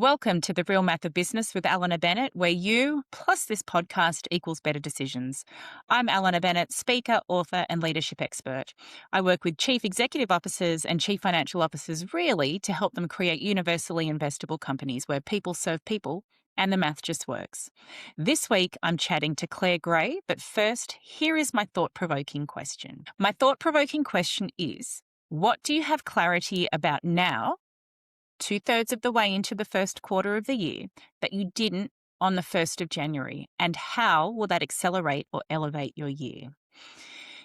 Welcome to The Real Math of Business with Eleanor Bennett, where you plus this podcast equals better decisions. I'm Eleanor Bennett, speaker, author, and leadership expert. I work with chief executive officers and chief financial officers really to help them create universally investable companies where people serve people and the math just works. This week, I'm chatting to Claire Gray, but first, here is my thought-provoking question. My thought-provoking question is, what do you have clarity about now, 2/3 of the way into the first quarter of the year, that you didn't on the 1st of January? And how will that accelerate or elevate your year?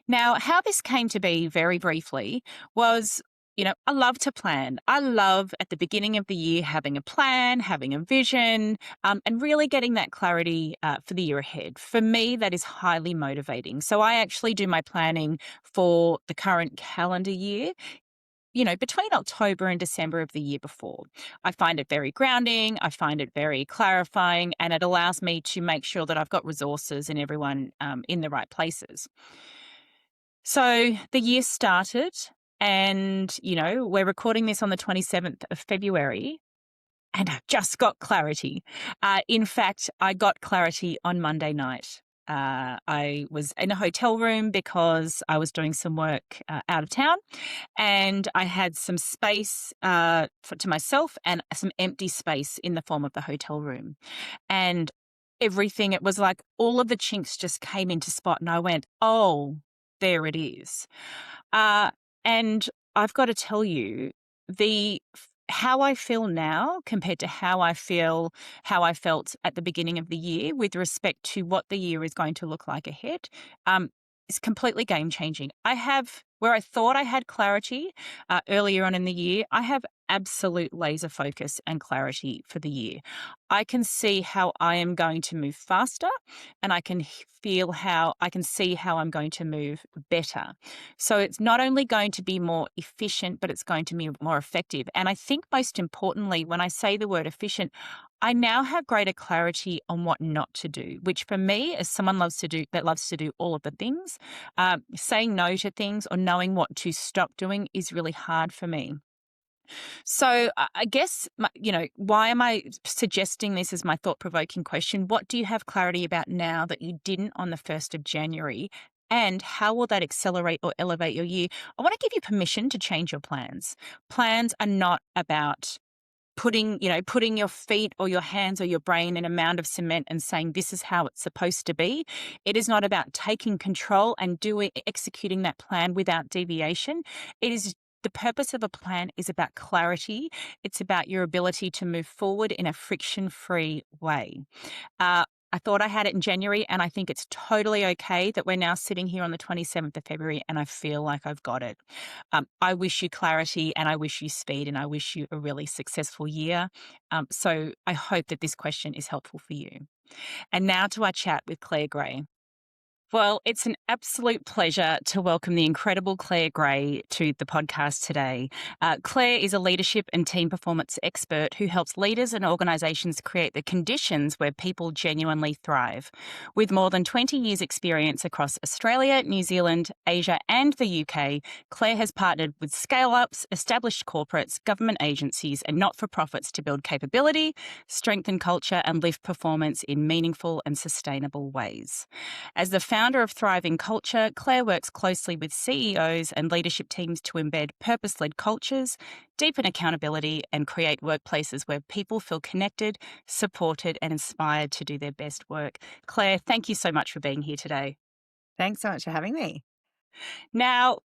Now, how this came to be very briefly was, I love to plan. I love at the beginning of the year having a plan, having a vision, and really getting that clarity for the year ahead. For me, that is highly motivating. So I actually do my planning for the current calendar year between October and December of the year before. I find it very grounding, I find it very clarifying, and it allows me to make sure that I've got resources and everyone in the right places. So the year started, and, we're recording this on the 27th of February, and I've just got clarity. In fact, I got clarity on Monday night. I was in a hotel room because I was doing some work out of town, and I had some space to myself and some empty space in the form of the hotel room. And everything, it was like all of the chinks just came into spot, and I went, oh, there it is. And I've got to tell you, how I feel now compared to how I felt at the beginning of the year with respect to what the year is going to look like ahead, is completely game changing. Where I thought I had clarity earlier on in the year, I have absolute laser focus and clarity for the year. I can see how I am going to move faster, and I can see how I'm going to move better. So it's not only going to be more efficient, but it's going to be more effective. And I think most importantly, when I say the word efficient, I now have greater clarity on what not to do, which for me, as someone loves to do all of the things, saying no to things or knowing what to stop doing is really hard for me. So I guess, why am I suggesting this as my thought-provoking question? What do you have clarity about now that you didn't on the 1st of January? And how will that accelerate or elevate your year? I want to give you permission to change your plans. Plans are not about putting your feet or your hands or your brain in a mound of cement and saying this is how it's supposed to be. It is not about taking control and executing that plan without deviation. The purpose of a plan is about clarity. It's about your ability to move forward in a friction-free way. I thought I had it in January, and I think it's totally okay that we're now sitting here on the 27th of February and I feel like I've got it. I wish you clarity, and I wish you speed, and I wish you a really successful year. So I hope that this question is helpful for you. And now to our chat with Claire Gray. Well, it's an absolute pleasure to welcome the incredible Claire Gray to the podcast today. Claire is a leadership and team performance expert who helps leaders and organisations create the conditions where people genuinely thrive. With more than 20 years' experience across Australia, New Zealand, Asia and the UK, Claire has partnered with scale-ups, established corporates, government agencies and not-for-profits to build capability, strengthen culture and lift performance in meaningful and sustainable ways. As the founder of Thriving Culture, Claire works closely with CEOs and leadership teams to embed purpose-led cultures, deepen accountability, and create workplaces where people feel connected, supported, and inspired to do their best work. Claire, thank you so much for being here today. Thanks so much for having me. Now,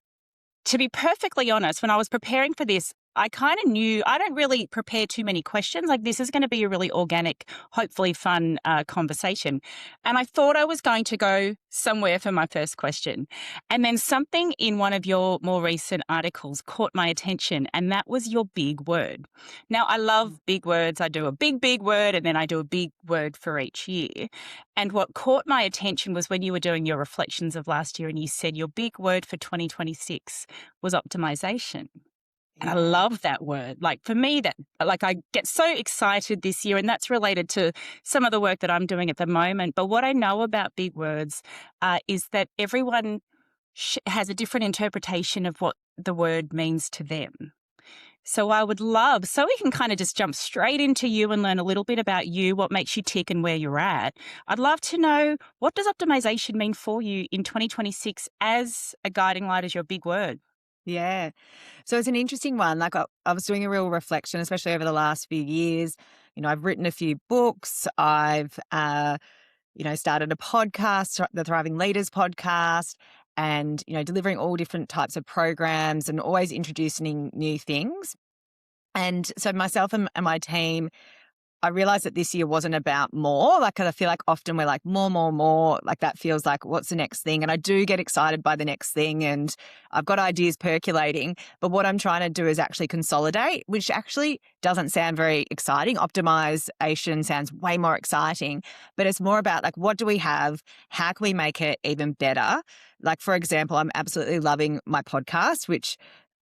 to be perfectly honest, when I was preparing for this, I kind of knew I don't really prepare too many questions. Like, this is going to be a really organic, hopefully fun conversation. And I thought I was going to go somewhere for my first question. And then something in one of your more recent articles caught my attention, and that was your big word. Now, I love big words. I do a big word, and then I do a big word for each year. And what caught my attention was when you were doing your reflections of last year, and you said your big word for 2026 was optimization. And I love that word. Like, for me, I get so excited this year, and that's related to some of the work that I'm doing at the moment. But what I know about big words is that everyone has a different interpretation of what the word means to them. So I would love, so we can kind of just jump straight into you and learn a little bit about you, what makes you tick and where you're at. I'd love to know, what does optimization mean for you in 2026 as a guiding light as your big word? Yeah. So it's an interesting one. Like I was doing a real reflection, especially over the last few years. I've written a few books. I've, started a podcast, the Thriving Leaders podcast, and, delivering all different types of programs and always introducing new things. And so myself and my team, I realized that this year wasn't about more. Like, I feel like often we're like, more, more, more. Like, that feels like, what's the next thing? And I do get excited by the next thing. And I've got ideas percolating. But what I'm trying to do is actually consolidate, which actually doesn't sound very exciting. Optimization sounds way more exciting. But it's more about, like, what do we have? How can we make it even better? Like, for example, I'm absolutely loving my podcast, which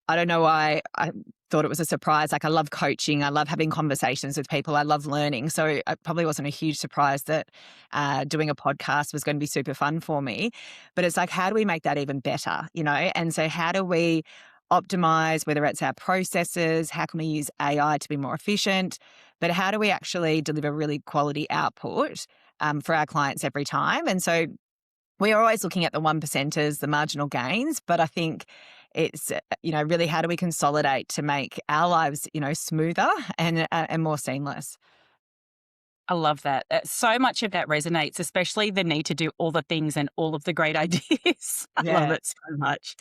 I don't know why I thought it was a surprise. Like, I love coaching. I love having conversations with people. I love learning. So it probably wasn't a huge surprise that doing a podcast was going to be super fun for me. But it's like, how do we make that even better? And so how do we optimize, whether it's our processes, how can we use AI to be more efficient, but how do we actually deliver really quality output for our clients every time? And so we are always looking at the one percenters, the marginal gains, but I think it's, really how do we consolidate to make our lives, smoother and more seamless? I love that. So much of that resonates, especially the need to do all the things and all of the great ideas. I love Yeah. it so much.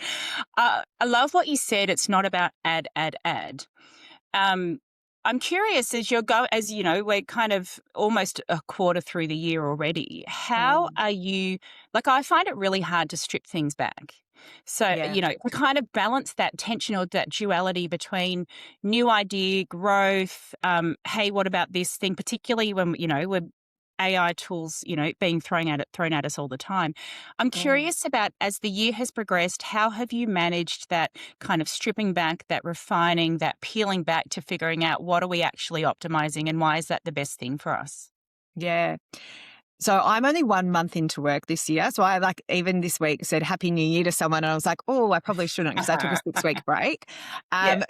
I love what you said. It's not about add, add, add. Um, I'm curious, as you know, we're kind of almost a quarter through the year already. How Mm. are you, like, I find it really hard to strip things back. So, Yeah. to kind of balance that tension or that duality between new idea, growth, hey, what about this thing, particularly when, we're AI tools, being thrown at us all the time. I'm Mm. curious about, as the year has progressed, how have you managed that kind of stripping back, that refining, that peeling back to figuring out what are we actually optimizing and why is that the best thing for us? Yeah. So I'm only 1 month into work this year. So I, like, even this week said Happy New Year to someone. And I was like, oh, I probably shouldn't, because I took a 6 week break. Yeah.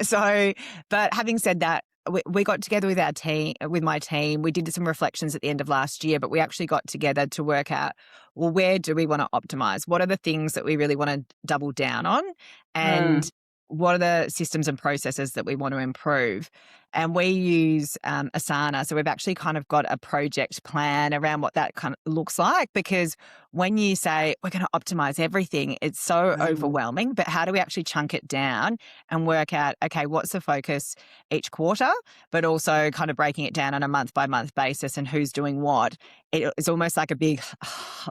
But having said that, we got together with our team, with my team. We did some reflections at the end of last year, but we actually got together to work out, well, where do we want to optimize? What are the things that we really want to double down on? And Mm. what are the systems and processes that we want to improve? And we use Asana. So we've actually kind of got a project plan around what that kind of looks like, because when you say we're going to optimize everything, it's so Mm. overwhelming. But how do we actually chunk it down and work out, okay, what's the focus each quarter, but also kind of breaking it down on a month by month basis and who's doing what? It's almost like a big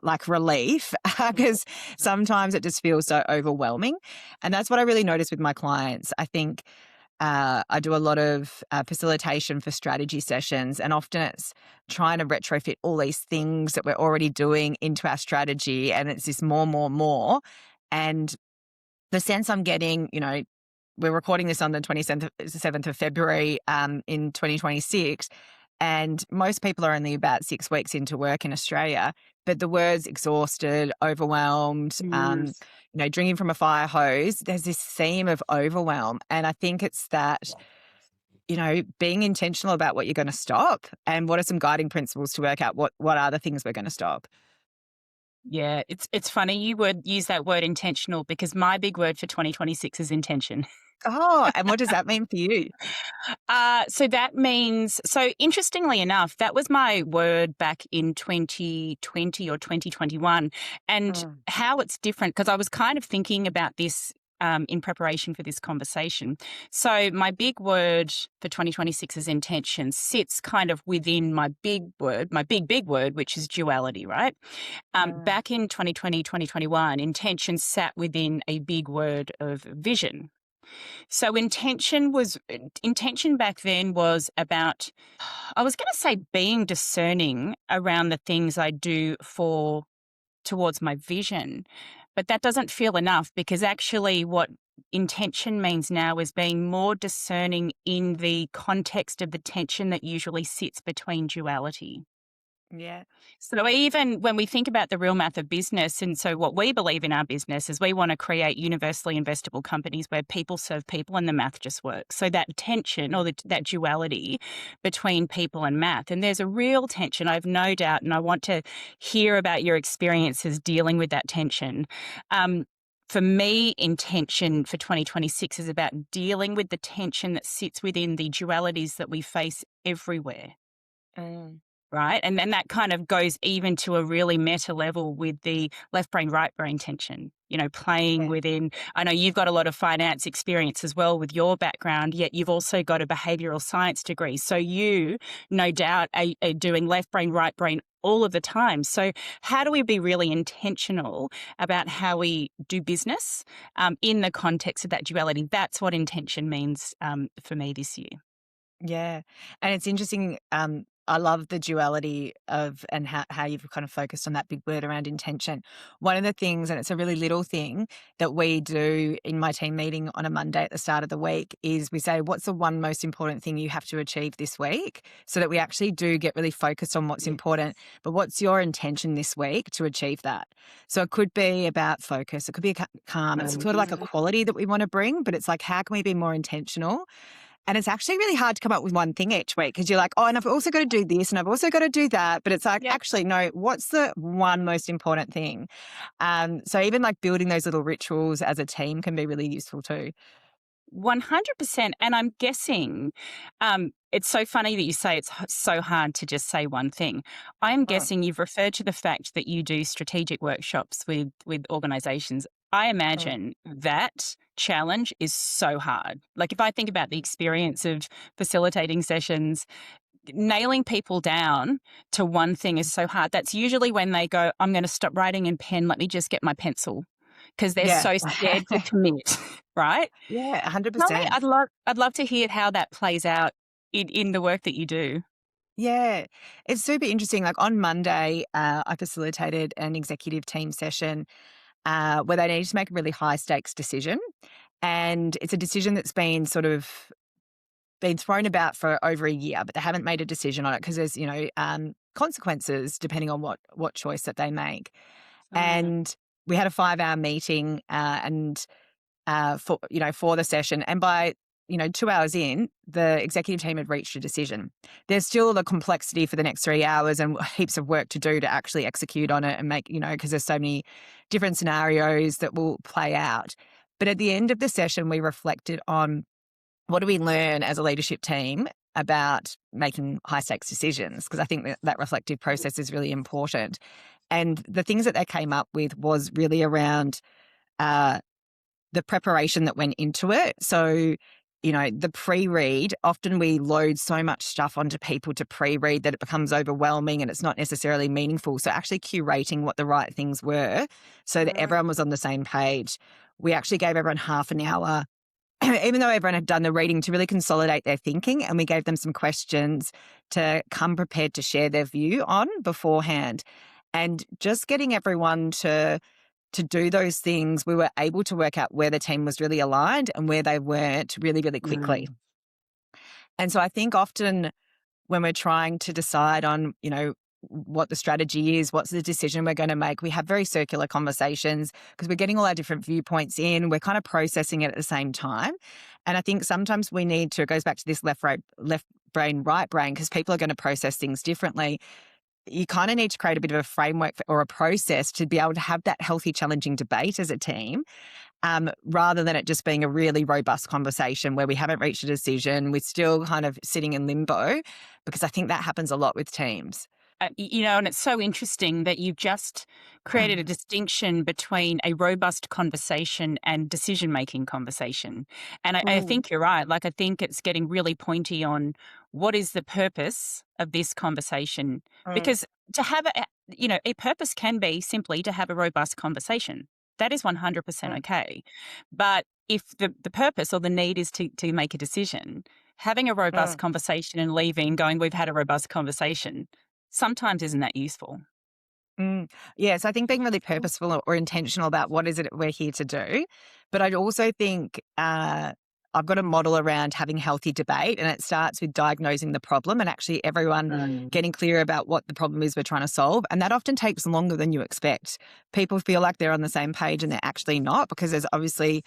like relief, because sometimes it just feels so overwhelming. And that's what I really notice with my clients. I think I do a lot of facilitation for strategy sessions, and often it's trying to retrofit all these things that we're already doing into our strategy, and it's this more, more, more. And the sense I'm getting, we're recording this on the 27th of February in 2026, and most people are only about 6 weeks into work in Australia, but the word's exhausted, overwhelmed, Mm. drinking from a fire hose. There's this theme of overwhelm. And I think it's that, being intentional about what you're going to stop and what are some guiding principles to work out what are the things we're going to stop. Yeah, it's funny you would use that word intentional, because my big word for 2026 is intention. Oh, and what does that mean for you? So that means, so interestingly enough, that was my word back in 2020 or 2021, and Mm. how it's different, because I was kind of thinking about this in preparation for this conversation. So my big word for 2026 as intention sits kind of within my big word, my big word, which is duality, right? Mm. Back in 2020, 2021, intention sat within a big word of vision. So intention back then was about, I was going to say, being discerning around the things I do for towards my vision, but that doesn't feel enough, because actually what intention means now is being more discerning in the context of the tension that usually sits between duality. Yeah. So even when we think about the real math of business, and so what we believe in our business is we want to create universally investable companies where people serve people and the math just works. So that tension or that duality between people and math, and there's a real tension, I've no doubt, and I want to hear about your experiences dealing with that tension. Um, for me, intention for 2026 is about dealing with the tension that sits within the dualities that we face everywhere. Mm. Right? And then that kind of goes even to a really meta level with the left brain, right brain tension, playing Yeah. within. I know you've got a lot of finance experience as well with your background, yet you've also got a behavioral science degree. So you, no doubt, are doing left brain, right brain all of the time. So how do we be really intentional about how we do business in the context of that duality? That's what intention means for me this year. Yeah. And it's interesting. I love the duality of and how you've kind of focused on that big word around intention. One of the things, and it's a really little thing that we do in my team meeting on a Monday at the start of the week, is we say, what's the one most important thing you have to achieve this week? So that we actually do get really focused on what's Yeah. important. But what's your intention this week to achieve that? So it could be about focus. It could be calm. It's sort of like a quality that we want to bring, but it's like, how can we be more intentional? And it's actually really hard to come up with one thing each week because you're like, oh, and I've also got to do this and I've also got to do that. But it's like, Yep. actually, no, what's the one most important thing? So even like building those little rituals as a team can be really useful too. 100%. And I'm guessing it's so funny that you say it's so hard to just say one thing. I'm Mm, guessing you've referred to the fact that you do strategic workshops with organizations. I mm. imagine that challenge is so hard. Like if I think about the experience of facilitating sessions, nailing people down to one thing is so hard. That's usually when they go, I'm going to stop writing in pen. Let me just get my pencil because they're Yeah. so scared to commit, right? Yeah, Tell me, 100%. I'd love to hear how that plays out in the work that you do. Yeah, it's super interesting. Like on Monday, I facilitated an executive team session where they needed to make a really high stakes decision. And it's a decision that's been sort of been thrown about for over a year, but they haven't made a decision on it because there's, consequences depending on what choice that they make. Right. And we had a 5-hour meeting, and for the session, and by 2 hours in, the executive team had reached a decision. There's still the complexity for the next 3 hours and heaps of work to do to actually execute on it and make because there's so many different scenarios that will play out. But at the end of the session, we reflected on what do we learn as a leadership team about making high stakes decisions? Because I think that reflective process is really important. And the things that they came up with was really around uh, the preparation that went into it. So, the pre-read, often we load so much stuff onto people to pre-read that it becomes overwhelming and it's not necessarily meaningful. So actually curating what the right things were so that Right. everyone was on the same page. We actually gave everyone half an hour even though everyone had done the reading, to really consolidate their thinking, and we gave them some questions to come prepared to share their view on beforehand. And just getting everyone to do those things, we were able to work out where the team was really aligned and where they weren't really, really quickly. Mm. And so I think often when we're trying to decide on, what the strategy is, what's the decision we're going to make, we have very circular conversations because we're getting all our different viewpoints in. We're kind of processing it at the same time. And I think sometimes we need to, it goes back to this left brain, right brain, because people are going to process things differently. You kind of need to create a bit of a framework or a process to be able to have that healthy, challenging debate as a team, rather than it just being a really robust conversation where we haven't reached a decision. We're still kind of sitting in limbo, because I think that happens a lot with teams. And it's so interesting that you've just created a distinction between a robust conversation and decision making conversation. And I Mm, think you're right. Like, I think it's getting really pointy on what is the purpose of this conversation. mm, Because to have a purpose can be simply to have a robust conversation. That is 100% mm, okay. But if the purpose or the need is to make a decision, having a robust mm. conversation and leaving going, we've had a robust conversation sometimes isn't that useful. Mm. Yeah, so I think being really purposeful or intentional about what is it we're here to do. But I'd also think I've got a model around having healthy debate, and it starts with diagnosing the problem and actually everyone getting clear about what the problem is we're trying to solve. And that often takes longer than you expect. People feel like they're on the same page and they're actually not, because there's obviously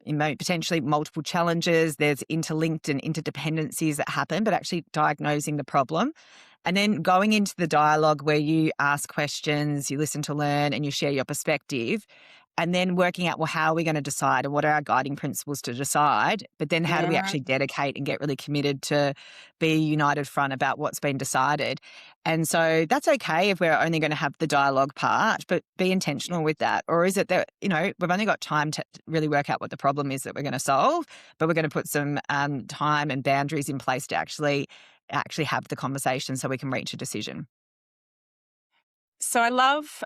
potentially multiple challenges, there's interlinked and interdependencies that happen, but actually diagnosing the problem. And then going into the dialogue where you ask questions, you listen to learn, and you share your perspective. And then working out, well, how are we going to decide, and what are our guiding principles to decide? But then how do we actually dedicate and get really committed to be a united front about what's been decided? And so that's okay if we're only going to have the dialogue part, but be intentional with that. Or is it that, we've only got time to really work out what the problem is that we're going to solve, but we're going to put some time and boundaries in place to actually have the conversation so we can reach a decision. So I love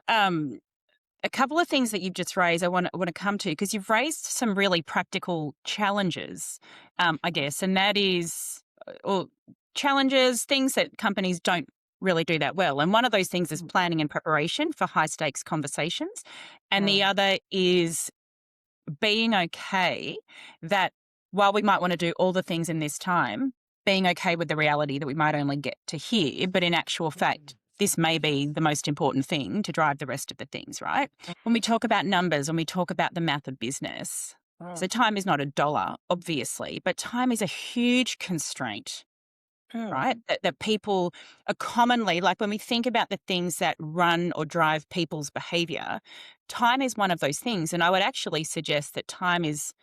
a couple of things that you've just raised. I want to come to, because you've raised some really practical challenges, I guess, and that is, or challenges, things that companies don't really do that well. And one of those things is planning and preparation for high stakes conversations, and the other is being okay that while we might want to do all the things in this time, being okay with the reality that we might only get to here, but in actual fact, this may be the most important thing to drive the rest of the things, right? When we talk about numbers, when we talk about the math of business, so time is not a dollar, obviously, but time is a huge constraint, right? That people are commonly, like when we think about the things that run or drive people's behavior, time is one of those things. And I would actually suggest that time is,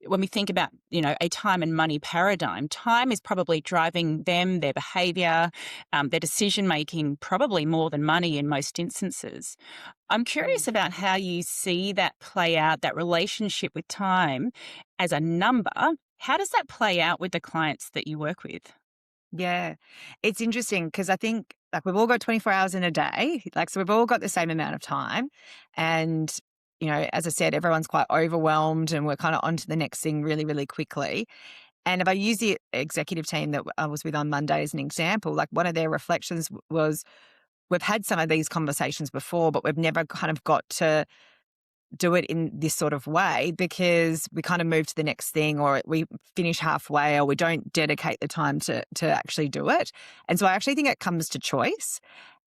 when we think about, a time and money paradigm, time is probably driving them, their behavior, their decision-making, probably more than money in most instances. I'm curious about how you see that play out, that relationship with time as a number. How does that play out with the clients that you work with? Yeah. It's interesting because I think we've all got 24 hours in a day. So we've all got the same amount of time. And, as I said, everyone's quite overwhelmed and we're kind of on to the next thing really, really quickly. And if I use the executive team that I was with on Monday as an example, one of their reflections was, we've had some of these conversations before, but we've never kind of got to do it in this sort of way because we kind of move to the next thing, or we finish halfway, or we don't dedicate the time to actually do it. And so I actually think it comes to choice.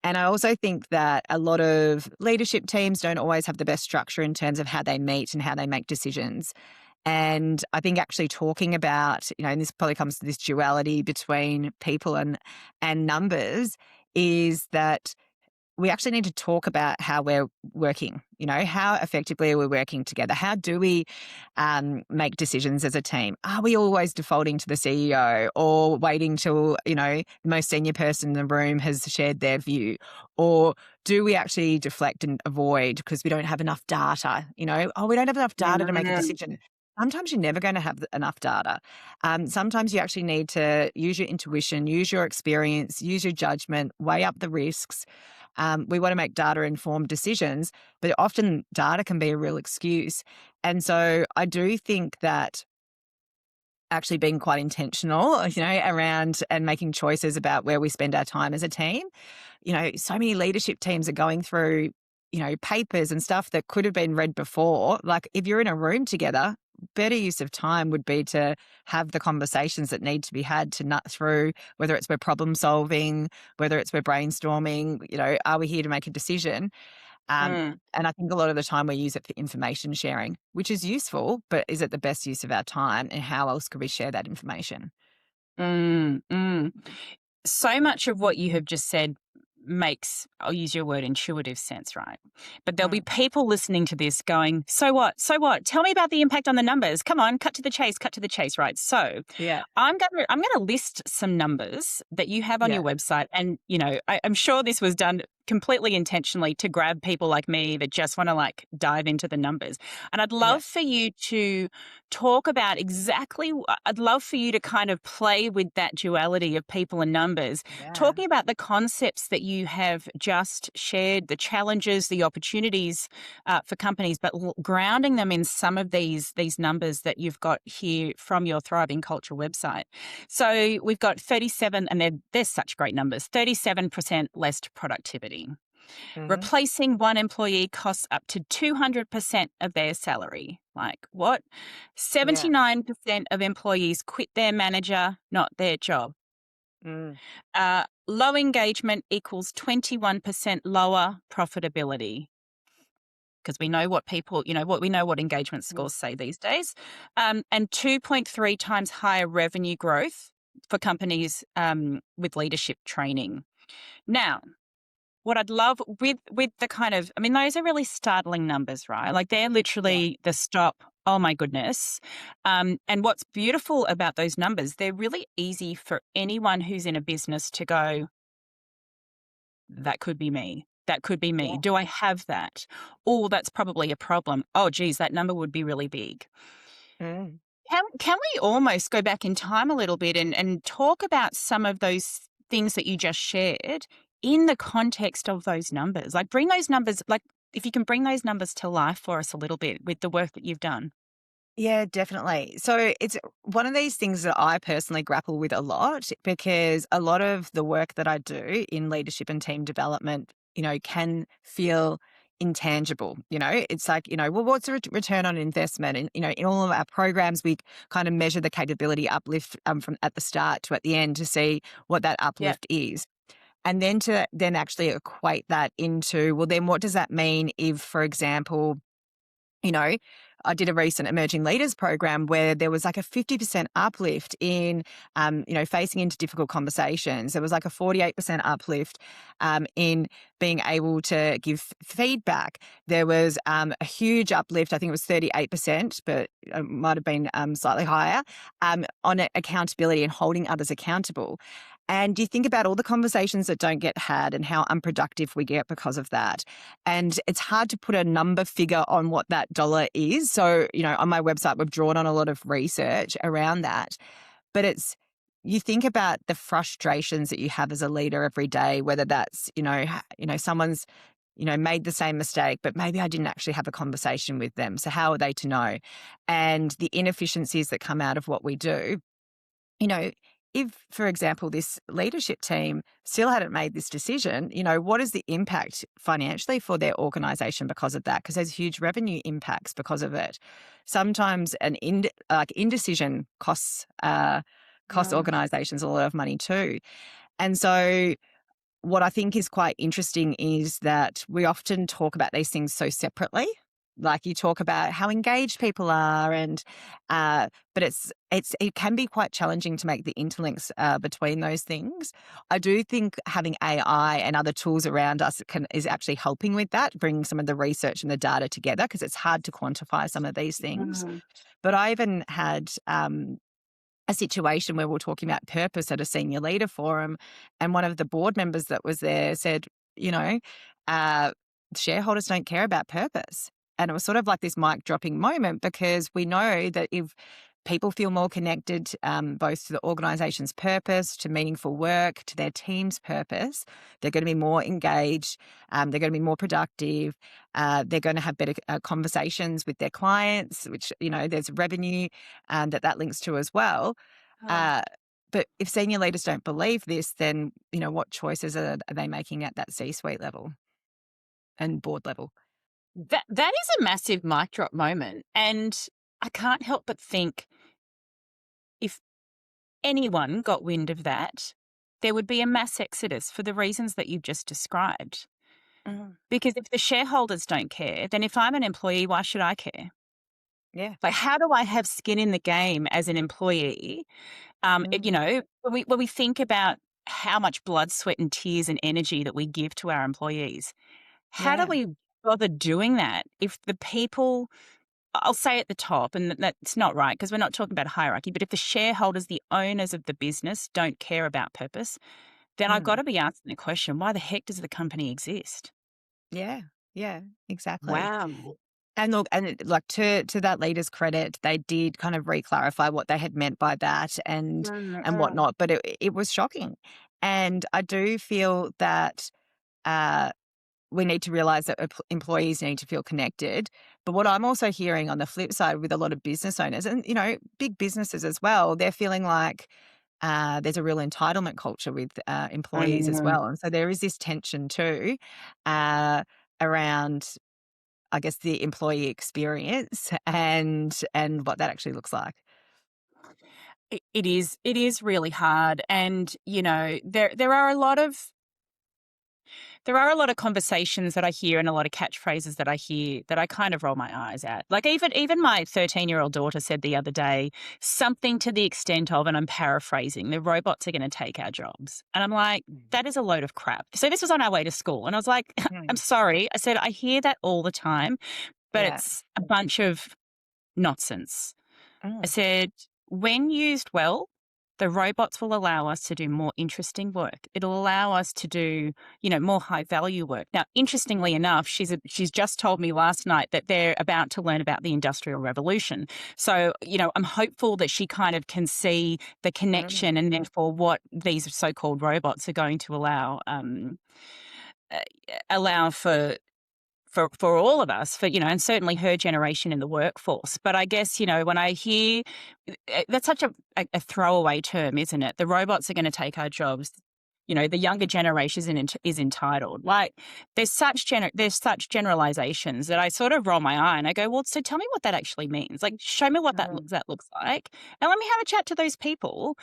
And I also think that a lot of leadership teams don't always have the best structure in terms of how they meet and how they make decisions. And I think actually talking about, and this probably comes to this duality between people and numbers, is that we actually need to talk about how we're working, how effectively are we working together? How do we make decisions as a team? Are we always defaulting to the CEO or waiting till, the most senior person in the room has shared their view? Or do we actually deflect and avoid because we don't have enough data? We don't have enough data to make a decision. Sometimes you're never going to have enough data. Sometimes you actually need to use your intuition, use your experience, use your judgment, weigh up the risks. We want to make data-informed decisions, but often data can be a real excuse. And so I do think that actually being quite intentional, around and making choices about where we spend our time as a team. So many leadership teams are going through, papers and stuff that could have been read before. If you're in a room together, better use of time would be to have the conversations that need to be had to nut through, whether it's we're problem solving, whether it's we're brainstorming, are we here to make a decision? And I think a lot of the time we use it for information sharing, which is useful, but is it the best use of our time, and how else could we share that information? So much of what you have just said makes, I'll use your word, intuitive sense, right? But there'll be people listening to this going, so what? So what? Tell me about the impact on the numbers. Come on, cut to the chase, right? So Yeah. I'm gonna list some numbers that you have on your website. And, I'm sure this was done completely intentionally to grab people like me that just want to dive into the numbers. And I'd love for you to talk about I'd love for you to kind of play with that duality of people and numbers, talking about the concepts that you have just shared, the challenges, the opportunities for companies, but grounding them in some of these numbers that you've got here from your Thriving Culture website. So we've got 37, and they're such great numbers, 37% less productivity. Mhm. Replacing one employee costs up to 200% of their salary. Like what? Yeah. 79% of employees quit their manager, not their job. Mm. Low engagement equals 21% lower profitability, because we know what people, we know what engagement Mm. scores say these days, and 2.3 times higher revenue growth for companies with leadership training. Now, what I'd love with the kind of, I mean, those are really startling numbers, right? Like they're Yeah. literally the stop. Oh my goodness. And what's beautiful about those numbers, they're really easy for anyone who's in a business to go, that could be me. That could be me. Yeah. Do I have that? Oh, that's probably a problem. Oh, geez, that number would be really big. Mm. Can we almost go back in time a little bit and talk about some of those things that you just shared in the context of those numbers? Like bring those numbers, like if you can bring those numbers to life for us a little bit with the work that you've done. Yeah, definitely. So it's one of these things that I personally grapple with a lot because a lot of the work that I do in leadership and team development, can feel intangible. It's like, well, what's the return on investment? And, in all of our programs, we kind of measure the capability uplift from at the start to at the end to see what that Yeah. uplift is. And then to then actually equate that into, well, then what does that mean if, for example, you know, I did a recent emerging leaders program where there was like a 50% uplift in, facing into difficult conversations. There was like a 48% uplift in being able to give feedback. There was a huge uplift, I think it was 38%, but it might have been slightly higher, on accountability and holding others accountable. And you think about all the conversations that don't get had and how unproductive we get because of that. And it's hard to put a number figure on what that dollar is. So, on my website, we've drawn on a lot of research around that. But you think about the frustrations that you have as a leader every day, whether that's, someone's, made the same mistake, but maybe I didn't actually have a conversation with them. So how are they to know? And the inefficiencies that come out of what we do, you know, if, for example, this leadership team still hadn't made this decision, what is the impact financially for their organization because of that? Because there's huge revenue impacts because of it. Sometimes indecision costs Mm. organizations a lot of money too. And so what I think is quite interesting is that we often talk about these things so separately. Like you talk about how engaged people are, but it can be quite challenging to make the interlinks between those things. I do think having AI and other tools around us is actually helping with that, bringing some of the research and the data together because it's hard to quantify some of these things. Mm. But I even had a situation where we're talking about purpose at a senior leader forum, and one of the board members that was there said, you know, uh, shareholders don't care about purpose. And it was sort of like this mic dropping moment because we know that if people feel more connected, both to the organisation's purpose, to meaningful work, to their team's purpose, they're going to be more engaged, they're going to be more productive, they're going to have better conversations with their clients, which, there's revenue that links to as well. Oh. Uh, but if senior leaders don't believe this, then, what choices are they making at that C-suite level and board level? That is a massive mic drop moment. And I can't help but think if anyone got wind of that, there would be a mass exodus for the reasons that you've just described. Mm. Because if the shareholders don't care, then if I'm an employee, why should I care? Yeah. Like, how do I have skin in the game as an employee? Mm. When we think about how much blood, sweat, and tears and energy that we give to our employees, how do Yeah. we bother doing that if the people, I'll say at the top, and that's not right because we're not talking about hierarchy, but if the shareholders, the owners of the business, don't care about purpose, then I've got Mm. to be asking the question, why the heck does the company exist? Yeah. Yeah. Exactly. Wow. And look, like to that leader's credit, they did kind of re-clarify what they had meant by that and Mm. whatnot. But it was shocking, and I do feel that uh, we need to realize that employees need to feel connected. But what I'm also hearing on the flip side with a lot of business owners and big businesses as well, they're feeling like there's a real entitlement culture with employees as Mm. well. And so there is this tension too around, I guess, the employee experience and what that actually looks like. It is really hard, and there are a lot of conversations that I hear and a lot of catchphrases that I hear that I kind of roll my eyes at. Like even my 13-year-old daughter said the other day something to the extent of, and I'm paraphrasing, the robots are going to take our jobs. And I'm like, Mm. that is a load of crap. So this was on our way to school, and I was like, I'm Mm. sorry. I said, I hear that all the time, but Yeah. it's a bunch of nonsense. I Mm. said, when used well, the robots will allow us to do more interesting work. It'll allow us to do, more high value work. Now, interestingly enough, she's just told me last night that they're about to learn about the Industrial Revolution. So, I'm hopeful that she kind of can see the Mm. connection and therefore what these so-called robots are going to uh, allow for all of us, and certainly her generation in the workforce. But I guess, when I hear that's such a throwaway term, isn't it? The robots are going to take our jobs. The younger generation is entitled. Like there's such generalizations that I sort of roll my eye and I go, well, so tell me what that actually means. Like, show me what Mm. that looks like, and let me have a chat to those people,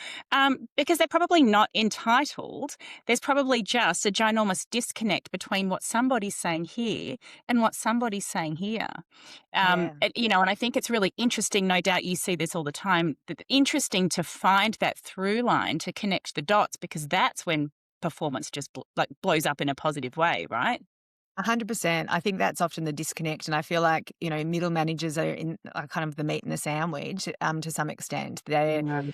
because they're probably not entitled. There's probably just a ginormous disconnect between what somebody's saying here and what somebody's saying here. Yeah. And I think it's really interesting, no doubt you see this all the time, interesting to find that through line to connect the dots, because that's when performance just blows up in a positive way, right? 100%. I think that's often the disconnect. And I feel like, middle managers are kind of the meat in the sandwich to some extent. They're Mm.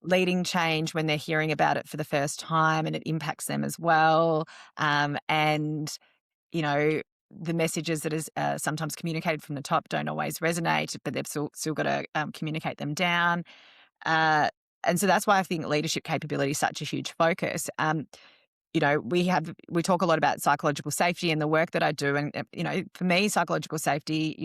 leading change when they're hearing about it for the first time and it impacts them as well. And, you know, the messages that is sometimes communicated from the top don't always resonate, but they've still got to communicate them down. Uh, and so that's why I think leadership capability is such a huge focus. We talk a lot about psychological safety in the work that I do, and for me, psychological safety,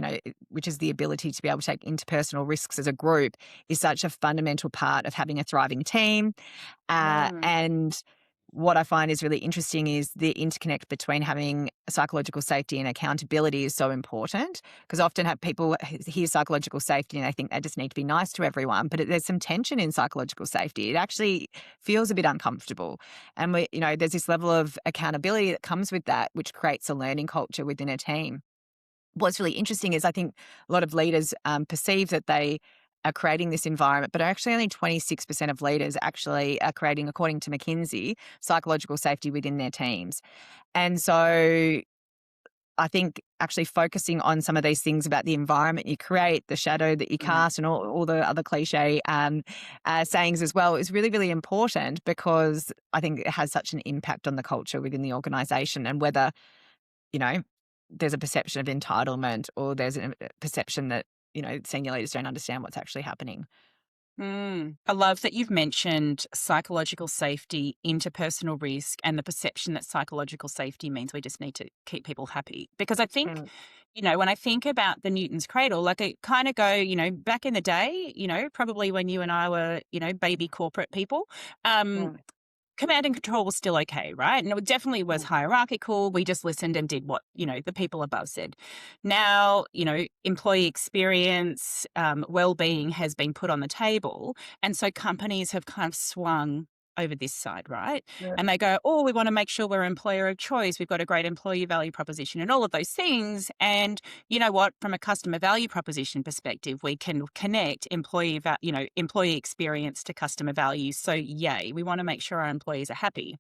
which is the ability to be able to take interpersonal risks as a group, is such a fundamental part of having a thriving team. Mm. And what I find is really interesting is the interconnect between having psychological safety and accountability is so important, because often have people hear psychological safety and they think they just need to be nice to everyone, but there's some tension in psychological safety. It actually feels a bit uncomfortable, and there's this level of accountability that comes with that, which creates a learning culture within a team. What's really interesting is I think a lot of leaders perceive that they are creating this environment, but actually only 26% of leaders actually are creating, according to McKinsey, psychological safety within their teams. And so I think actually focusing on some of these things about the environment you create, the shadow that you Mm. cast, and all the other cliche sayings as well is really, really important, because I think it has such an impact on the culture within the organization, and whether you know, there's a perception of entitlement, or there's a perception that, senior leaders don't understand what's actually happening. I love that you've mentioned psychological safety, interpersonal risk, and the perception that psychological safety means we just need to keep people happy. Because I think, Mm. when I think about the Newton's cradle, like I kind of go, back in the day, probably when you and I were, baby corporate people, um, Mm. command and control was still okay, right? And it definitely was Mm. hierarchical. We just listened and did what, the people above said. Now, employee experience, well-being has been put on the table. And so companies have kind of swung over this side, right? Yeah. And they go, oh, we want to make sure we're employer of choice. We've got a great employee value proposition and all of those things. And you know what? From a customer value proposition perspective, we can connect employee experience to customer value. So yay, we want to make sure our employees are happy.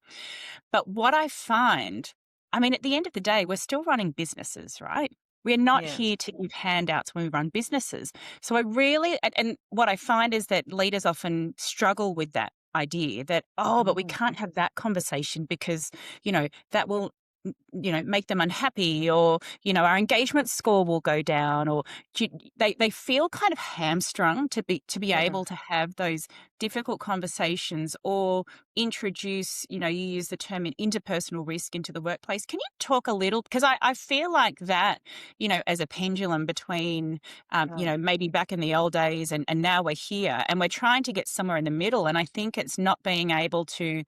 But what I find, I mean, at the end of the day, we're still running businesses, right? We're not Yeah. here to give handouts when we run businesses. So I really, and what I find is that leaders often struggle with that idea that, oh, but we Mm. can't have that conversation because, that will make them unhappy, or our engagement score will go down, or they feel kind of hamstrung to be Mm. able to have those difficult conversations, or introduce, you use the term interpersonal risk into the workplace. Can you talk a little, because I feel like that, as a pendulum between, Mm. maybe back in the old days, and now we're here and we're trying to get somewhere in the middle. And I think it's not being able to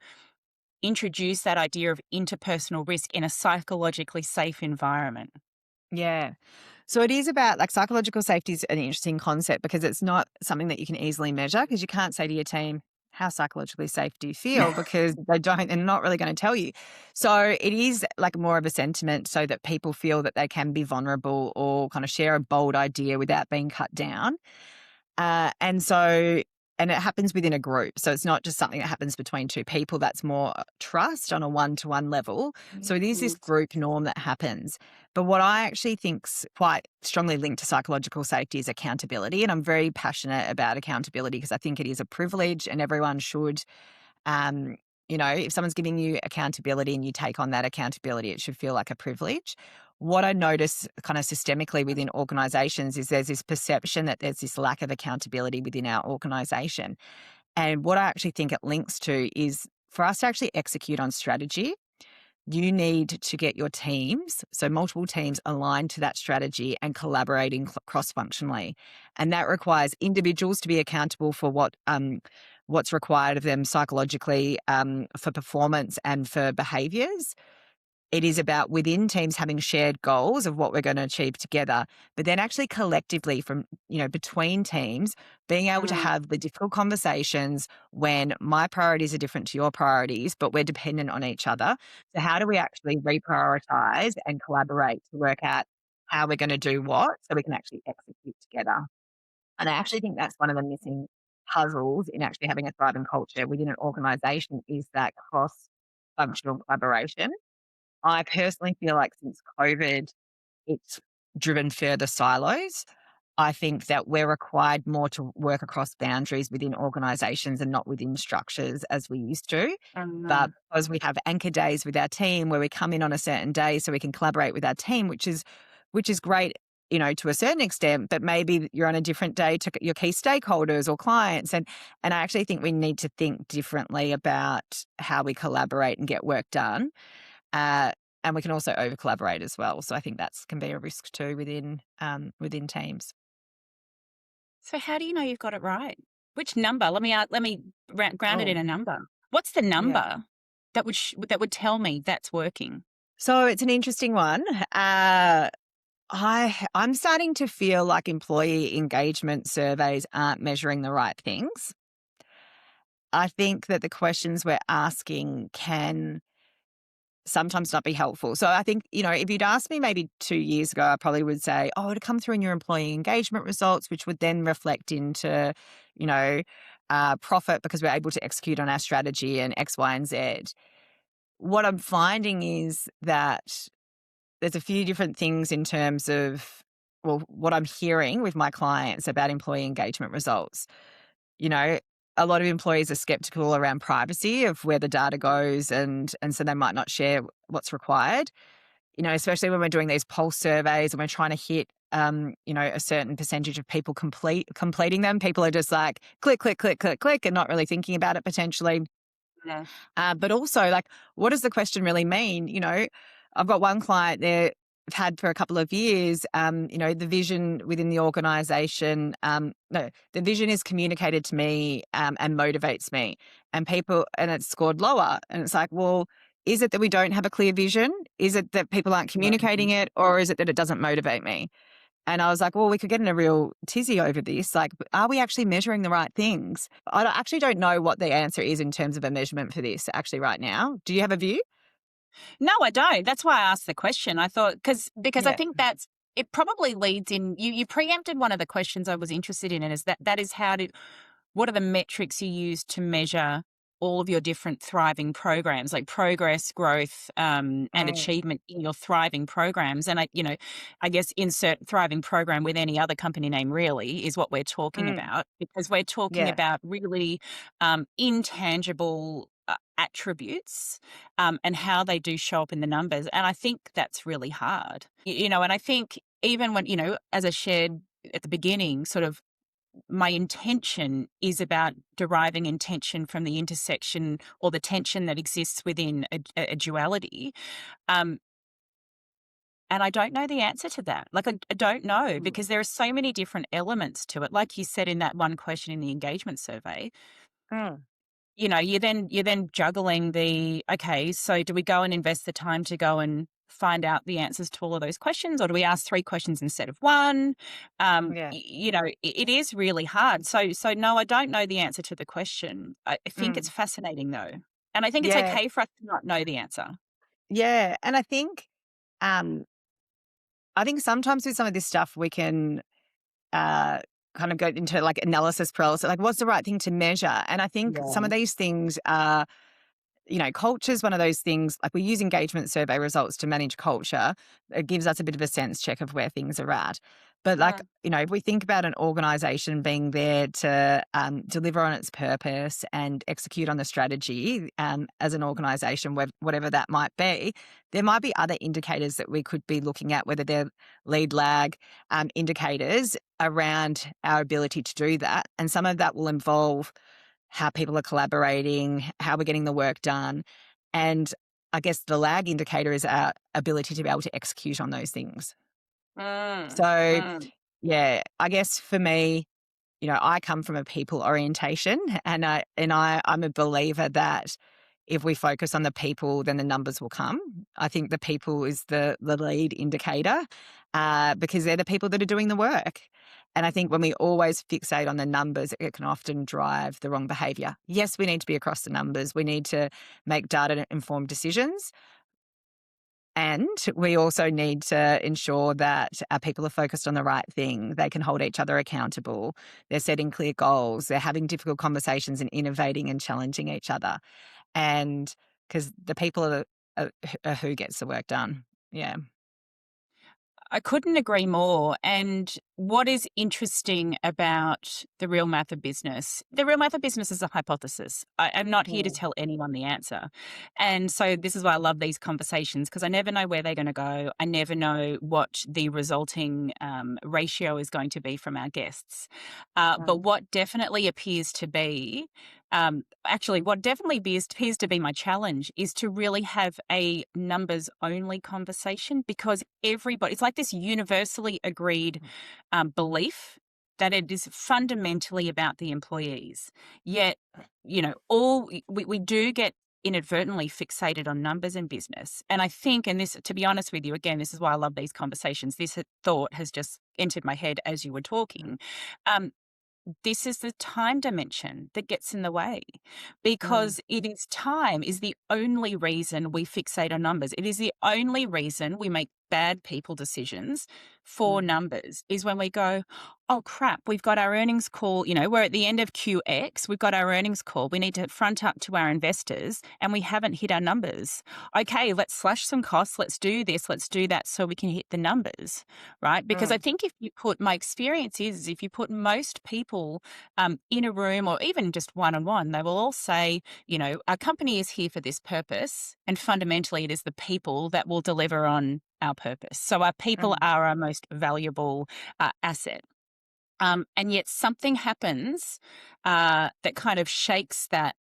introduce that idea of interpersonal risk in a psychologically safe environment. Yeah. So it is about like psychological safety is an interesting concept because it's not something that you can easily measure because you can't say to your team, how psychologically safe do you feel? Because they're not really going to tell you. So it is like more of a sentiment so that people feel that they can be vulnerable or kind of share a bold idea without being cut down. And so, and it happens within a group. So it's not just something that happens between two people. That's more trust on a one-to-one level. So it is this Mhm. group norm that happens. But what I actually think's quite strongly linked to psychological safety is accountability. And I'm very passionate about accountability because I think it is a privilege and everyone should um, if someone's giving you accountability and you take on that accountability, it should feel like a privilege. What I notice kind of systemically within organizations is there's this perception that there's this lack of accountability within our organization. And what I actually think it links to is for us to actually execute on strategy, you need to get your teams, so multiple teams aligned to that strategy and collaborating cross functionally. And that requires individuals to be accountable for what's required of them psychologically for performance and for behaviors. It is about within teams having shared goals of what we're going to achieve together, but then actually collectively from, between teams, being able to Mm, have the difficult conversations when my priorities are different to your priorities, but we're dependent on each other. So how do we actually reprioritize and collaborate to work out how we're going to do what so we can actually execute together? And I actually think that's one of the missing puzzles in actually having a thriving culture within an organization is that cross functional collaboration. I personally feel like since COVID, it's driven further silos. I think that we're required more to work across boundaries within organizations and not within structures as we used to. But mm. because we have anchor days with our team where we come in on a certain day so we can collaborate with our team, which is great, to a certain extent, but maybe you're on a different day to your key stakeholders or clients. And I actually think we need to think differently about how we collaborate and get work done. Uh, and we can also over collaborate as well. So I think that's can be a risk too within teams. So how do you know you've got it right? Which number? Let me ground it in Oh, a number. What's the yeah. number that would tell me that's working? So it's an interesting one. I'm starting to feel like employee engagement surveys aren't measuring the right things. I think that the questions we're asking can sometimes not be helpful. So I think, if you'd asked me maybe 2 years ago, I probably would say, oh, it'd come through in your employee engagement results, which would then reflect into, you know, profit because we're able to execute on our strategy and X, Y, and Z. What I'm finding is that there's a few different things in terms of, well, what I'm hearing with my clients about employee engagement results. You know, a lot of employees are skeptical around privacy of where the data goes and so they might not share what's required. Especially when we're doing these pulse surveys and we're trying to hit a certain percentage of people completing them. People are just like click, click, click, click, click, and not really thinking about it potentially. Yeah. But also, like, what does the question really mean? I've got one client there I've had for a couple of years. The vision within the organization, no, the vision is communicated to me and motivates me, and it's scored lower. And it's like, well, is it that we don't have a clear vision? Is it that people aren't communicating it, or is it that it doesn't motivate me? And I was like, well, we could get in a real tizzy over this. Like, are we actually measuring the right things? Actually don't know what the answer is in terms of a measurement for this actually right now. Do you have a view? No, I don't. That's why I asked the question. I thought because I Yeah. think that's it probably leads in. You preempted one of the questions I was interested in, and is that is what are the metrics you use to measure all of your different thriving programs, like progress, growth, and Mm, achievement in your thriving programs? And I guess insert thriving program with any other company name really is what we're talking mm, about, because we're talking yeah. about really intangible. attributes, and how they do show up in the numbers. And I think that's really hard, and I think even when, as I shared at the beginning, sort of my intention is about deriving intention from the intersection or the tension that exists within a duality. Um, and I don't know the answer to that. Like, I don't know, Mm. because there are so many different elements to it. Like you said in that one question in the engagement survey, Mm. you're then juggling okay, so do we go and invest the time to go and find out the answers to all of those questions, or do we ask 3 questions instead of 1? Yeah. It is really hard. So no, I don't know the answer to the question. I think it's Mm. fascinating though, and I think it's Yeah. okay for us to not know the answer. Yeah. And um, I think sometimes with some of this stuff we can uh, kind of go into like analysis paralysis, like what's the right thing to measure? And I think some of Yeah. these things are, culture is one of those things. Like we use engagement survey results to manage culture. It gives us a bit of a sense check of where things are at. But like, Mm, if we think about an organization being there to deliver on its purpose and execute on the strategy as an organization, whatever that might be, there might be other indicators that we could be looking at, whether they're lead lag indicators around our ability to do that. And some of that will involve how people are collaborating, how we're getting the work done. And I guess the lag indicator is our ability to be able to execute on those things. mm, So, mm. yeah, I guess for me, I come from a people orientation, I'm a believer that if we focus on the people, then the numbers will come. I think the people is the lead indicator because they're the people that are doing the work. And I think when we always fixate on the numbers, it can often drive the wrong behavior. Yes, we need to be across the numbers. We need to make data informed decisions. And we also need to ensure that our people are focused on the right thing. They can hold each other accountable. They're setting clear goals. They're having difficult conversations and innovating and challenging each other. And because the people are who gets the work done. Yeah. I couldn't agree more. And what is interesting about the real math of business, the real math of business is a hypothesis. I'm not here to Mm. tell anyone the answer. And so this is why I love these conversations, because I never know where they're going to go. I never know what the resulting ratio is going to be from our guests. But Mm. what definitely appears to be, actually, what definitely appears to be my challenge is to really have a numbers only conversation, because everybody, it's like this universally agreed belief that it is fundamentally about the employees. Yet, all we do get inadvertently fixated on numbers in business. And I think, and this, to be honest with you, again, this is why I love these conversations. This thought has just entered my head as you were Mm. talking. Um, this is the time dimension that gets in the way, Mm. because it is time is the only reason we fixate on numbers. It is the only reason we make bad people decisions for Mm. numbers, is when we go, oh crap, we've got our earnings call, we're at the end of QX, we've got our earnings call, we need to front up to our investors and we haven't hit our numbers. Okay, let's slash some costs, let's do this, let's do that so we can hit the numbers, right? Because I Mm. think my experience is if you put most people in a room or even just one on one, they will all say, our company is here for this purpose. And fundamentally, it is the people that will deliver on our purpose. So our people Mm. are our most valuable asset. And yet something happens that kind of shakes that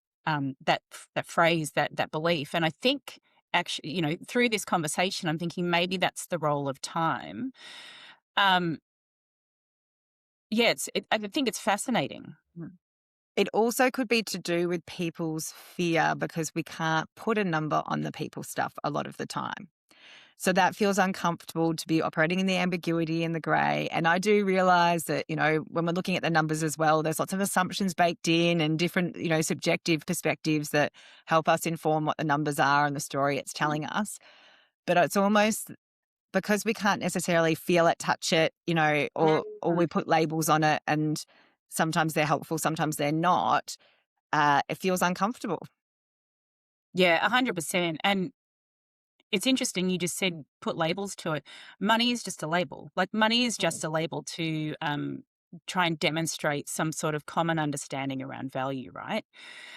phrase, that belief. And I think actually, through this conversation, I'm thinking maybe that's the role of time. Um, yeah, I think it's fascinating. Mm. It also could be to do with people's fear because we can't put a number on the people stuff a lot of the time. So that feels uncomfortable to be operating in the ambiguity and the grey. And I do realize that, when we're looking at the numbers as well, there's lots of assumptions baked in and different, subjective perspectives that help us inform what the numbers are and the story it's telling us. But it's almost because we can't necessarily feel it, touch it, or we Mm. put labels on it and sometimes they're helpful, sometimes they're not. It feels uncomfortable. Yeah, 100%. And it's interesting, you just said put labels to it. Money is just a label. Like, money is Mm. just a label to try and demonstrate some sort of common understanding around value, right?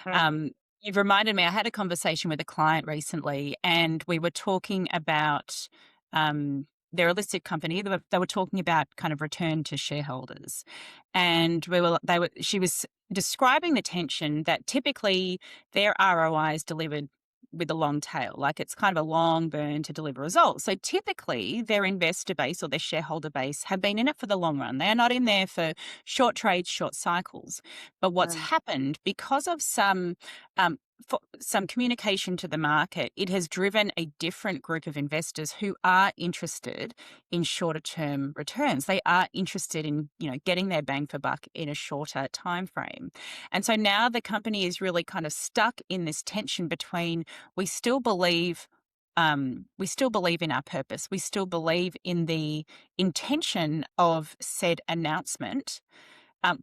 Mm. Um, You've reminded me, I had a conversation with a client recently, and we were talking about, they're a listed company. They were talking about kind of return to shareholders. And she was describing the tension that typically their ROI is delivered with a long tail, like it's kind of a long burn to deliver results. So typically their investor base or their shareholder base have been in it for the long run. They're not in there for short trades, short cycles. But what's Mm. happened because of um, some communication to the market, it has driven a different group of investors who are interested in shorter term returns. They are interested in, getting their bang for buck in a shorter time frame. And so now the company is really kind of stuck in this tension between we still believe in our purpose. We still believe in the intention of said announcement,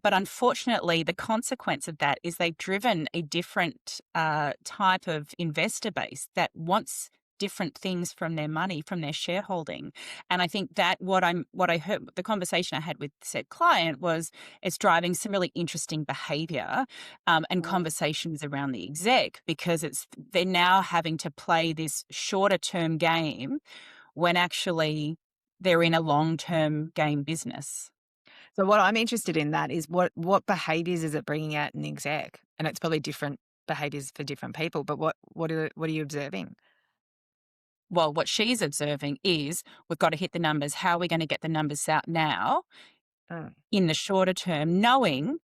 but unfortunately, the consequence of that is they've driven a different type of investor base that wants different things from their money, from their shareholding. And I think that what I heard, the conversation I had with said client was it's driving some really interesting behavior and Mm. conversations around the exec, because they're now having to play this shorter term game when actually they're in a long term game business. So what I'm interested in that is what behaviors is it bringing out in the exec? And it's probably different behaviors for different people, but what are you observing? Well, what she's observing is we've got to hit the numbers. How are we going to get the numbers out now Mm. in the shorter term, knowing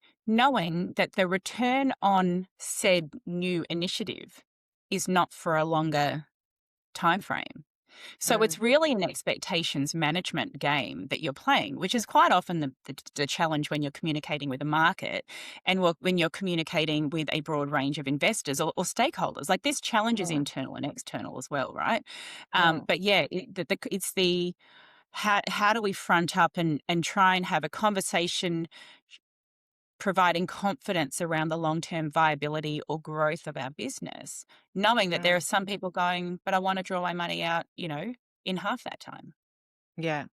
that the return on said new initiative is not for a longer time frame. So Mm. it's really an expectations management game that you're playing, which is quite often the challenge when you're communicating with a market and when you're communicating with a broad range of investors or stakeholders. Like this challenge is Mm. internal and external as well, right? Mm. But yeah, it's the how do we front up and try and have a conversation providing confidence around the long-term viability or growth of our business, knowing that there are Mm. some people going, but I want to draw my money out, in half that time. Yeah.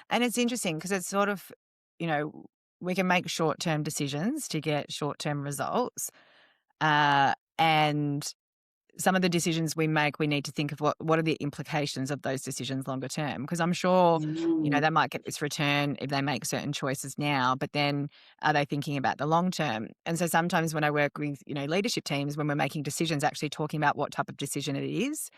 And it's interesting because it's sort of, you know, we can make short-term decisions to get short-term results. And some of the decisions we make, we need to think of what are the implications of those decisions longer term. Because I'm sure, Mm. they might get this return if they make certain choices now, but then are they thinking about the long term? And so sometimes when I work with, leadership teams, when we're making decisions, actually talking about what type of decision it is.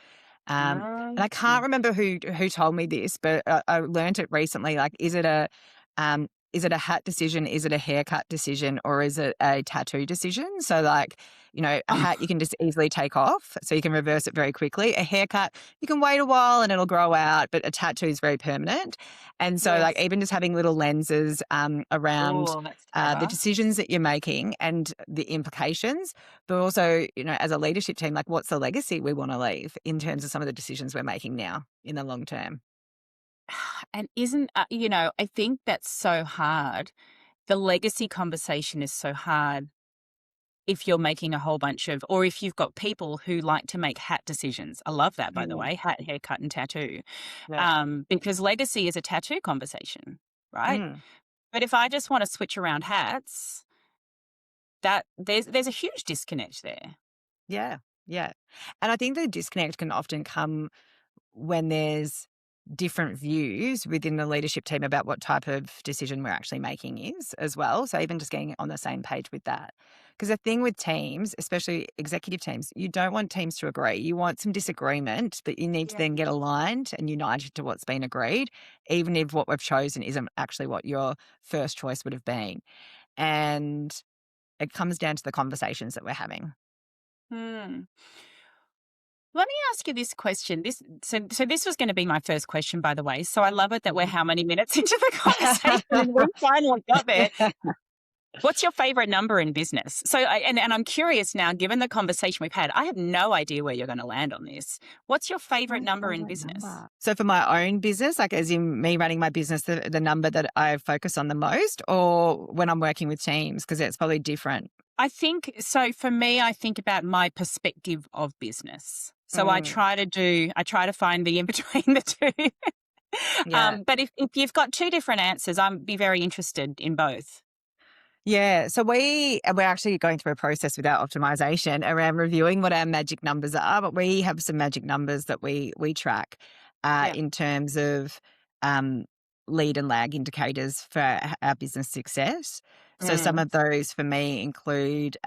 And Ah, I can't remember who told me this, but I learnt it recently. Like, is it a hat decision? Is it a haircut decision? Or is it a tattoo decision? So, like, a hat you can just easily take off, so you can reverse it very quickly. A haircut, you can wait a while and it'll grow out, but a tattoo is very permanent. And so, like, yes. even just having little lenses around Oh, that's the clever. decisions that you're making and the implications, but also, as a leadership team, like, what's the legacy we want to leave in terms of some of the decisions we're making now in the long term? And I think that's so hard. The legacy conversation is so hard if you're making a whole bunch of, or if you've got people who like to make hat decisions. I love that, by the Mm. way, hat, haircut, and tattoo. Yeah. Because legacy is a tattoo conversation, right? Mm. But if I just want to switch around hats, that there's a huge disconnect there. Yeah. Yeah. And I think the disconnect can often come when there's different views within the leadership team about what type of decision we're actually making is as well. So even just getting on the same page with that. Because the thing with teams, especially executive teams, you don't want teams to agree. You want some disagreement, but you need to Yeah. then get aligned and united to what's been agreed, even if what we've chosen isn't actually what your first choice would have been. And it comes down to the conversations that we're having. Hmm. Let me ask you this question. So this was going to be my first question, by the way. So I love it that we're Mhm. how many minutes into the conversation and we finally got there. What's your favorite number in business? So and I'm curious now, given the conversation we've had, I have no idea where you're going to land on this. What's your favorite My number in favourite business? number. So for my own business, like as in me running my business, the number that I focus on the most, or when I'm working with teams, because it's probably different. I think so. For me, I think about my perspective of business. So Mm. I try to find the in between the two. Yeah. But if you've got two different answers, I'd be very interested in both. Yeah. So we're actually going through a process with our optimization around reviewing what our magic numbers are, but we have some magic numbers that we track Yeah. in terms of um, lead and lag indicators for our business success. So some Mm. of those for me include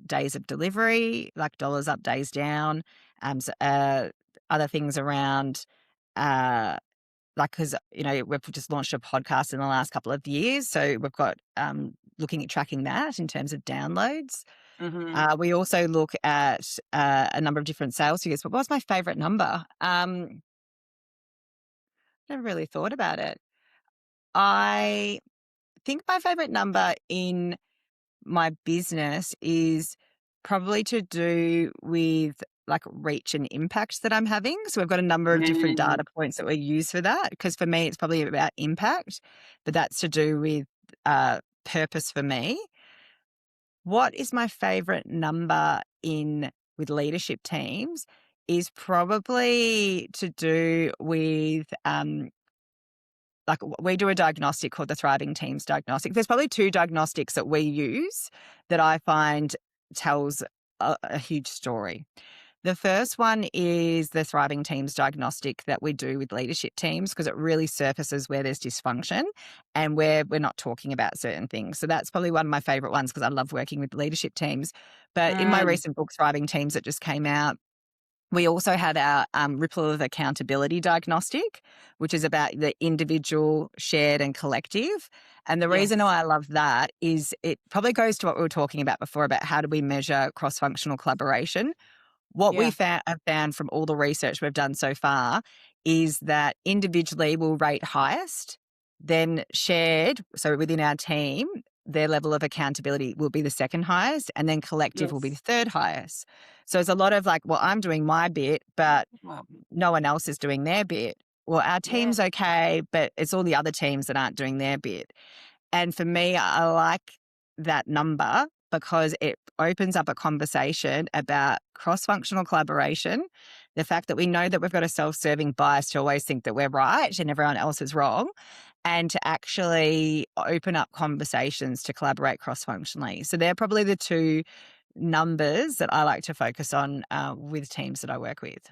days of delivery, like dollars up, days down. Other things around uh, like, because we've just launched a podcast in the last couple of years, so we've got looking at tracking that in terms of downloads. Mhm. We also look at a number of different sales figures. But what's my favorite number? Never really thought about it. I think my favorite number in my business is probably to do with like reach and impact that I'm having. So we've got a number of different Mm. data points that we use for that. Because for me, it's probably about impact, but that's to do with purpose for me. What is my favorite number in with leadership teams is probably to do with we do a diagnostic called the Thriving Teams Diagnostic. There's probably two diagnostics that we use that I find tells a huge story. The first one is the Thriving Teams Diagnostic that we do with leadership teams because it really surfaces where there's dysfunction and where we're not talking about certain things. So that's probably one of my favorite ones because I love working with leadership teams. But in my Mm. recent book, Thriving Teams, that just came out, we also had our ripple of accountability diagnostic, which is about the individual, shared, and collective. And the reason Yes. why I love that is it probably goes to what we were talking about before about how do we measure cross functional collaboration. What we Yeah. have found from all the research we've done so far is that individually we'll rate highest, then shared, so within our team, their level of accountability will be the second highest, and then collective will be the Yes. third highest. So it's a lot of like, well, I'm doing my bit, but Well, no one else is doing their bit. Well, our yeah. team's okay, but it's all the other teams that aren't doing their bit. And for me, I like that number because it opens up a conversation about cross functional collaboration. The fact that we know that we've got a self serving bias to always think that we're right and everyone else is wrong, and to actually open up conversations to collaborate cross functionally. So they're probably the two numbers that I like to focus on with teams that I work with.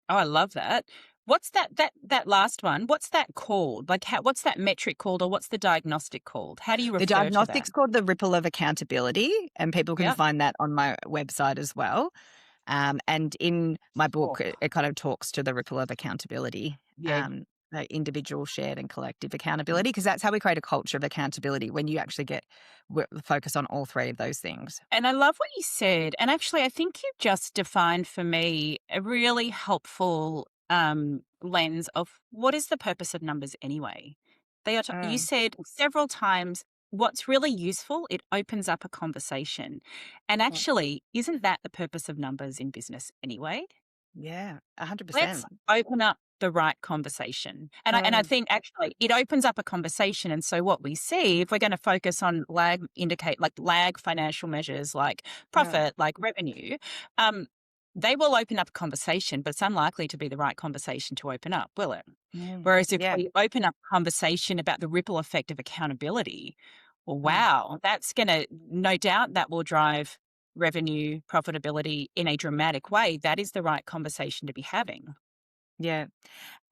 Oh, I love that. What's that last one? What's that called? Like, what's that metric called, or what's the diagnostic called? How do you The refer to that? diagnostic's called the ripple of accountability, and people can Yep. find that on my website as well. And in my Oh, book, it kind of talks to the ripple of accountability, yeah. the individual, shared, and collective accountability, because that's how we create a culture of accountability when you actually get focus on all three of those things. And I love what you said. And actually, I think you've just defined for me a really helpful lens of what is the purpose of numbers anyway. You Mm, said several times what's really useful, it opens up a conversation. And mm. actually, isn't that the purpose of numbers in business anyway? Yeah, 100%. Let's open up the right conversation. And I Mm, think actually it opens up a conversation. And so what we see, if we're going to focus on lag financial measures like mm, profit, like revenue, um, they will open up a conversation, but it's unlikely to be the right conversation to open up, will it? Whereas if yeah, we open up a conversation about the ripple effect of accountability, well, mm, wow, that's going to, no doubt that will drive revenue, profitability in a dramatic way. That is the right conversation to be having. yeah.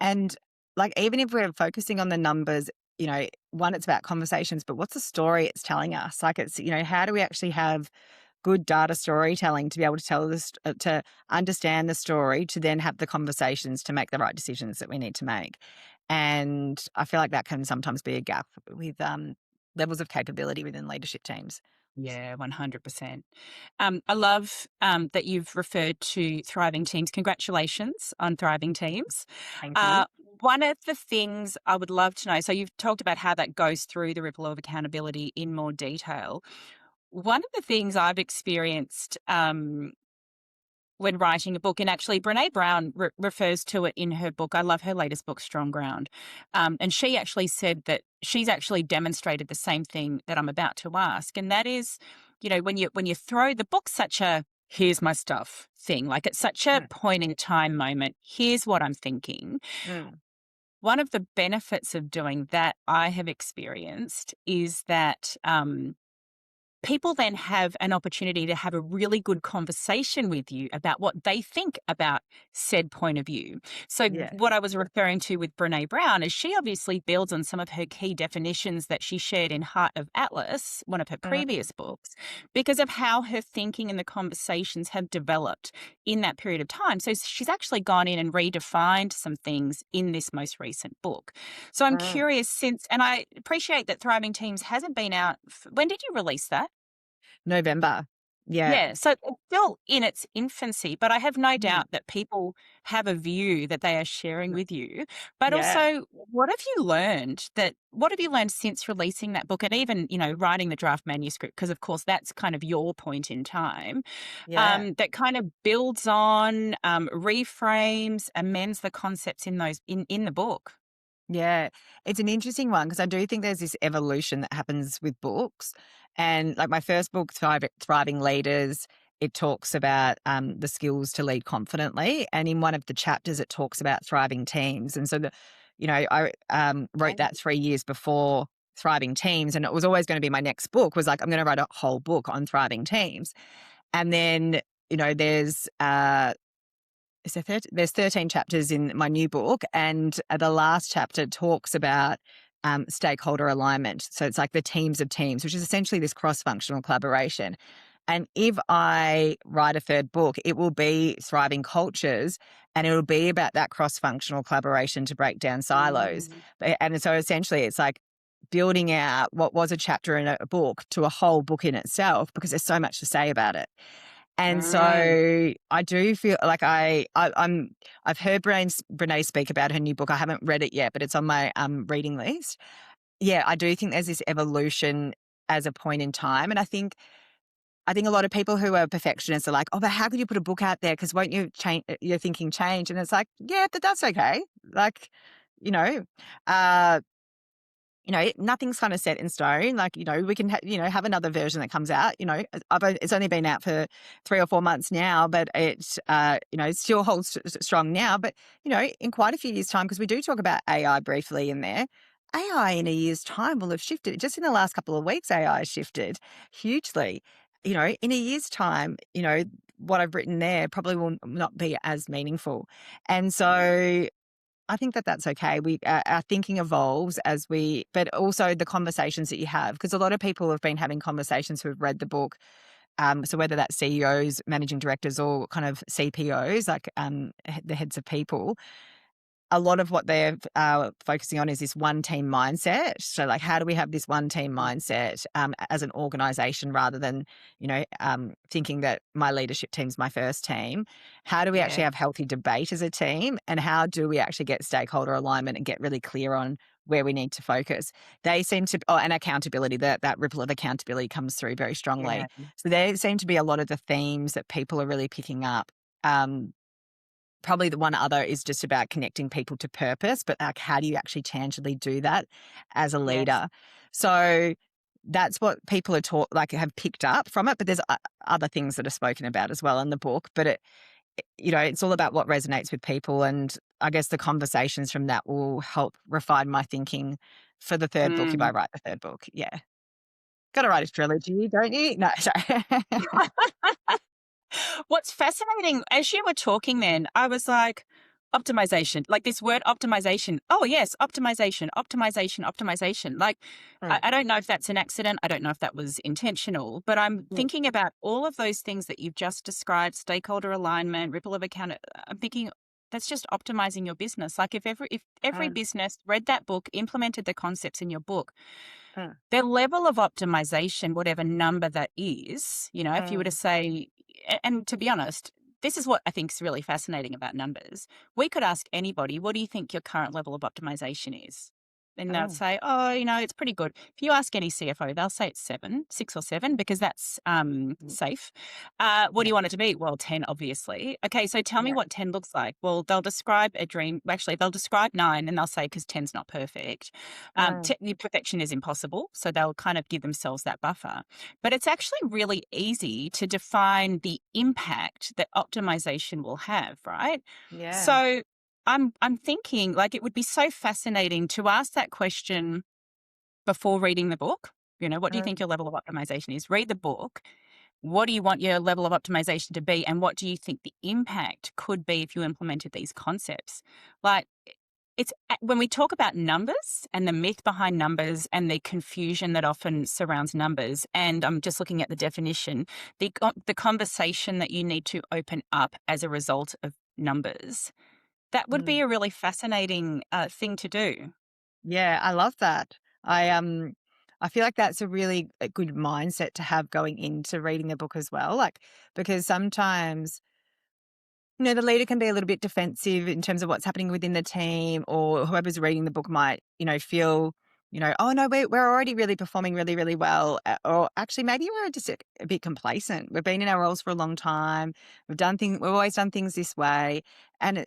And like, even if we're focusing on the numbers, one, it's about conversations, but what's the story it's telling us? Like, how do we actually have good data storytelling to be able to tell this, to understand the story, to then have the conversations to make the right decisions that we need to make. And I feel like that can sometimes be a gap with levels of capability within leadership teams. Yeah, 100%. I love that you've referred to thriving teams. Congratulations on thriving teams. Thank you. Uh, One of the things I would love to know, so you've talked about how that goes through the ripple of accountability in more detail. One of the things I've experienced when writing a book, and actually Brene Brown refers to it in her book. I love her latest book, Strong Ground. And she actually said that she's actually demonstrated the same thing that I'm about to ask. And that is, when you throw the book such a here's my stuff thing, like it's such a Mm, point in time moment, here's what I'm thinking. mm, One of the benefits of doing that I have experienced is that people then have an opportunity to have a really good conversation with you about what they think about said point of view. So Yeah. what I was referring to with Brené Brown is she obviously builds on some of her key definitions that she shared in Heart of Atlas, one of her Uh, previous books, because of how her thinking and the conversations have developed in that period of time. So she's actually gone in and redefined some things in this most recent book. So I'm uh, curious since, and I appreciate that Thriving Teams hasn't been out. When did you release that? November. Yeah. Yeah, so it's still in its infancy, but I have no Mm. doubt that people have a view that they are sharing with you. But Yeah. also, what have you learned since releasing that book and even, writing the draft manuscript? Because of course that's kind of your point in time, Yeah. that kind of builds on, reframes, amends the concepts in the book. Yeah, it's an interesting one because I do think there's this evolution that happens with books. And like my first book, Thriving Leaders, it talks about the skills to lead confidently. And in one of the chapters, it talks about thriving teams. And so, I wrote that 3 years before Thriving Teams. And it was always going to be my next book was like, I'm going to write a whole book on thriving teams. And then, there's so there's 13 chapters in my new book, and the last chapter talks about stakeholder alignment. So it's like the teams of teams, which is essentially this cross-functional collaboration. And if I write a third book, it will be Thriving Cultures, and it will be about that cross-functional collaboration to break down silos. Mm. And so essentially it's like building out what was a chapter in a book to a whole book in itself because there's so much to say about it. And Mm. so I do feel like I've heard Brene speak about her new book. I haven't read it yet, but it's on my reading list. Yeah, I do think there's this evolution as a point in time, and I think a lot of people who are perfectionists are like, oh, but how could you put a book out there? Because won't you change your thinking change? And it's like, yeah, but that's okay. Like, you know, uh, nothing's kind of set in stone. Like, we can, have another version that comes out. It's only been out for 3 or 4 months now, but it still holds strong now. But, in quite a few years' time, because we do talk about AI briefly in there, AI in a year's time will have shifted. Just in the last couple of weeks, AI has shifted hugely. In a year's time, what I've written there probably will not be as meaningful. And so I think that that's okay. Our thinking evolves but also the conversations that you have, because a lot of people have been having conversations who've read the book. So whether that's CEOs, managing directors, or kind of CPOs, like the heads of people, a lot of what they're focusing on is this one team mindset. So, like, how do we have this one team mindset as an organization rather than, thinking that my leadership team's my first team? How do we actually Yeah. have healthy debate as a team? And how do we actually get stakeholder alignment and get really clear on where we need to focus? They seem to, and accountability, that ripple of accountability comes through very Yeah. strongly. So, there seem to be a lot of the themes that people are really picking up. Probably the one other is just about connecting people to purpose, but like, how do you actually tangibly do that as a Yes. leader? So that's what people are have picked up from it. But there's other things that are spoken about as well in the book. But it's all about what resonates with people, and I guess the conversations from that will help refine my thinking for the third book if I Mm. write the third book. Yeah, got to write a trilogy, don't you? No, sorry. What's fascinating, as you were talking then, I was like, optimization, like this word optimization. Oh, yes, optimization, optimization, optimization. Like, I, Mm, I don't know if that's an accident. I don't know if that was intentional, but I'm mm, thinking about all of those things that you've just described, stakeholder alignment, ripple of account. I'm thinking that's just optimizing your business. Like if every mm, business read that book, implemented the concepts in your book, mm, their level of optimization, whatever number that is, if you were to mm, say, and to be honest, this is what I think is really fascinating about numbers. We could ask anybody, what do you think your current level of optimization is? And they'll mm, say, oh, it's pretty good. If you ask any CFO, they'll say it's 6 or 7, because that's mm. safe. What do Yeah, you want it to be? Well, 10, obviously. Okay, so tell me yeah. what 10 looks like. Well, they'll describe a dream. Actually, they'll describe 9 and they'll say, because 10's not perfect. Mm, The perfection is impossible. So they'll kind of give themselves that buffer. But it's actually really easy to define the impact that optimization will have, right? yeah. So I'm thinking, like, it would be so fascinating to ask that question before reading the book. What do you think Um, your level of optimization is? Read the book. What do you want your level of optimization to be? And what do you think the impact could be if you implemented these concepts? Like, it's when we talk about numbers and the myth behind numbers and the confusion that often surrounds numbers, and I'm just looking at the definition, the conversation that you need to open up as a result of numbers, that would be mm. a really fascinating thing to do. Yeah, I love that. I feel like that's a really a good mindset to have going into reading a book as well. Like, because sometimes, the leader can be a little bit defensive in terms of what's happening within the team, or whoever's reading the book might, feel, oh no, we're already really performing really, really well. Or actually, maybe we're just a bit complacent. We've been in our roles for a long time. We've always done things this way. And,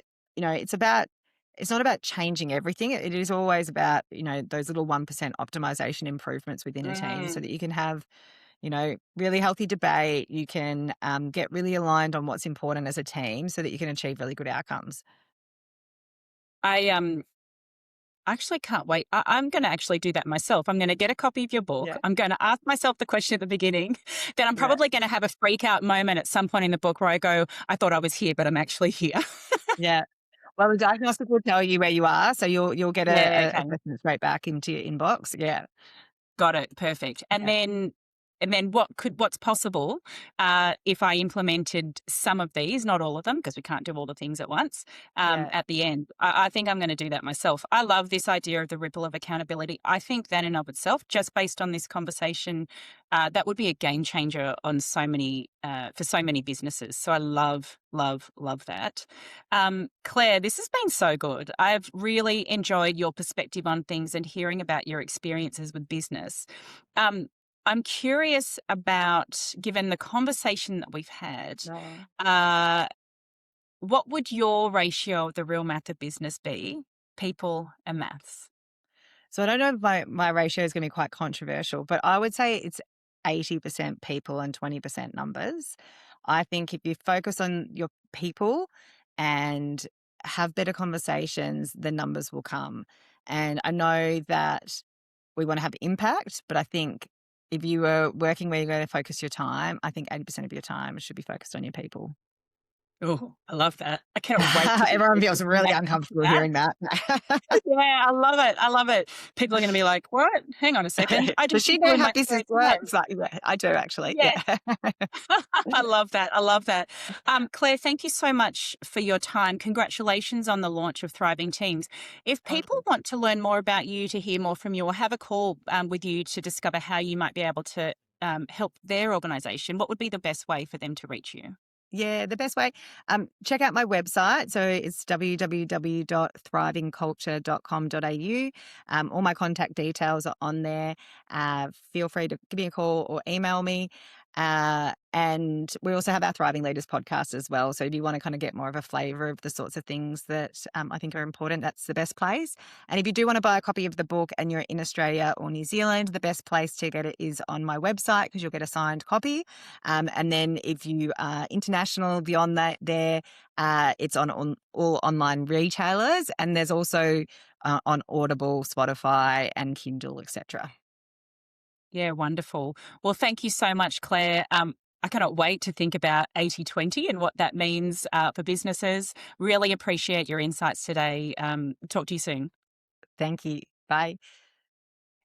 it's not about changing everything. It is always about, those little 1% optimization improvements within a team so Mm. that you can have really healthy debate. You can get really aligned on what's important as a team so that you can achieve really good outcomes. I actually can't wait. I'm going to actually do that myself. I'm going to get a copy of your book. Yeah. I'm going to ask myself the question at the beginning. Then I'm Yeah. probably going to have a freak out moment at some point in the book where I go, I thought I was here, but I'm actually here. Yeah. Well, the diagnostic will tell you where you are, so you'll get Yeah, a okay. assessment straight back into your inbox. Yeah. Got it. Perfect. And Yeah. then what's possible if I implemented some of these, not all of them, because we can't do all the things at once, Yeah. at the end. I think I'm going to do that myself. I love this idea of the ripple of accountability. I think that in of itself, just based on this conversation, that would be a game changer on for so many businesses. So I love, love, love that. Claire, this has been so good. I've really enjoyed your perspective on things and hearing about your experiences with business. Um, I'm curious about, given the conversation that we've had, No. uh, what would your ratio of the real math of business be? People and maths. So I don't know if my ratio is going to be quite controversial, but I would say it's 80% people and 20% numbers. I think if you focus on your people and have better conversations, the numbers will come. And I know that we want to have impact, but I think if you are working where you're going to focus your time, I think 80% of your time should be focused on your people. Oh, I love that. I cannot wait to be Everyone feels focused on really that. uncomfortable hearing that. Yeah, I love it. I love it. People are going to be like, what? Hang on a second. I do Does she people know in how my business spare time. works? Like, yeah, I do actually. Yeah. Yeah. I love that. I love that. Claire, thank you so much for your time. Congratulations on the launch of Thriving Teams. If people Awesome. want to learn more about you, to hear more from you, or have a call with you to discover how you might be able to help their organisation, what would be the best way for them to reach you? Yeah, the best way, check out my website. So it's www.thrivingculture.com.au. All my contact details are on there. Feel free to give me a call or email me. And we also have our Thriving Leaders podcast as well. So if you want to kind of get more of a flavor of the sorts of things that I think are important, that's the best place. And if you do want to buy a copy of the book and you're in Australia or New Zealand, the best place to get it is on my website because you'll get a signed copy. And then if you are international beyond that, it's on all online retailers, and there's also on Audible, Spotify, and Kindle, etc. Yeah, wonderful. Well, thank you so much, Claire. I cannot wait to think about 80/20 and what that means for businesses. Really appreciate your insights today. Talk to you soon. Thank you. Bye.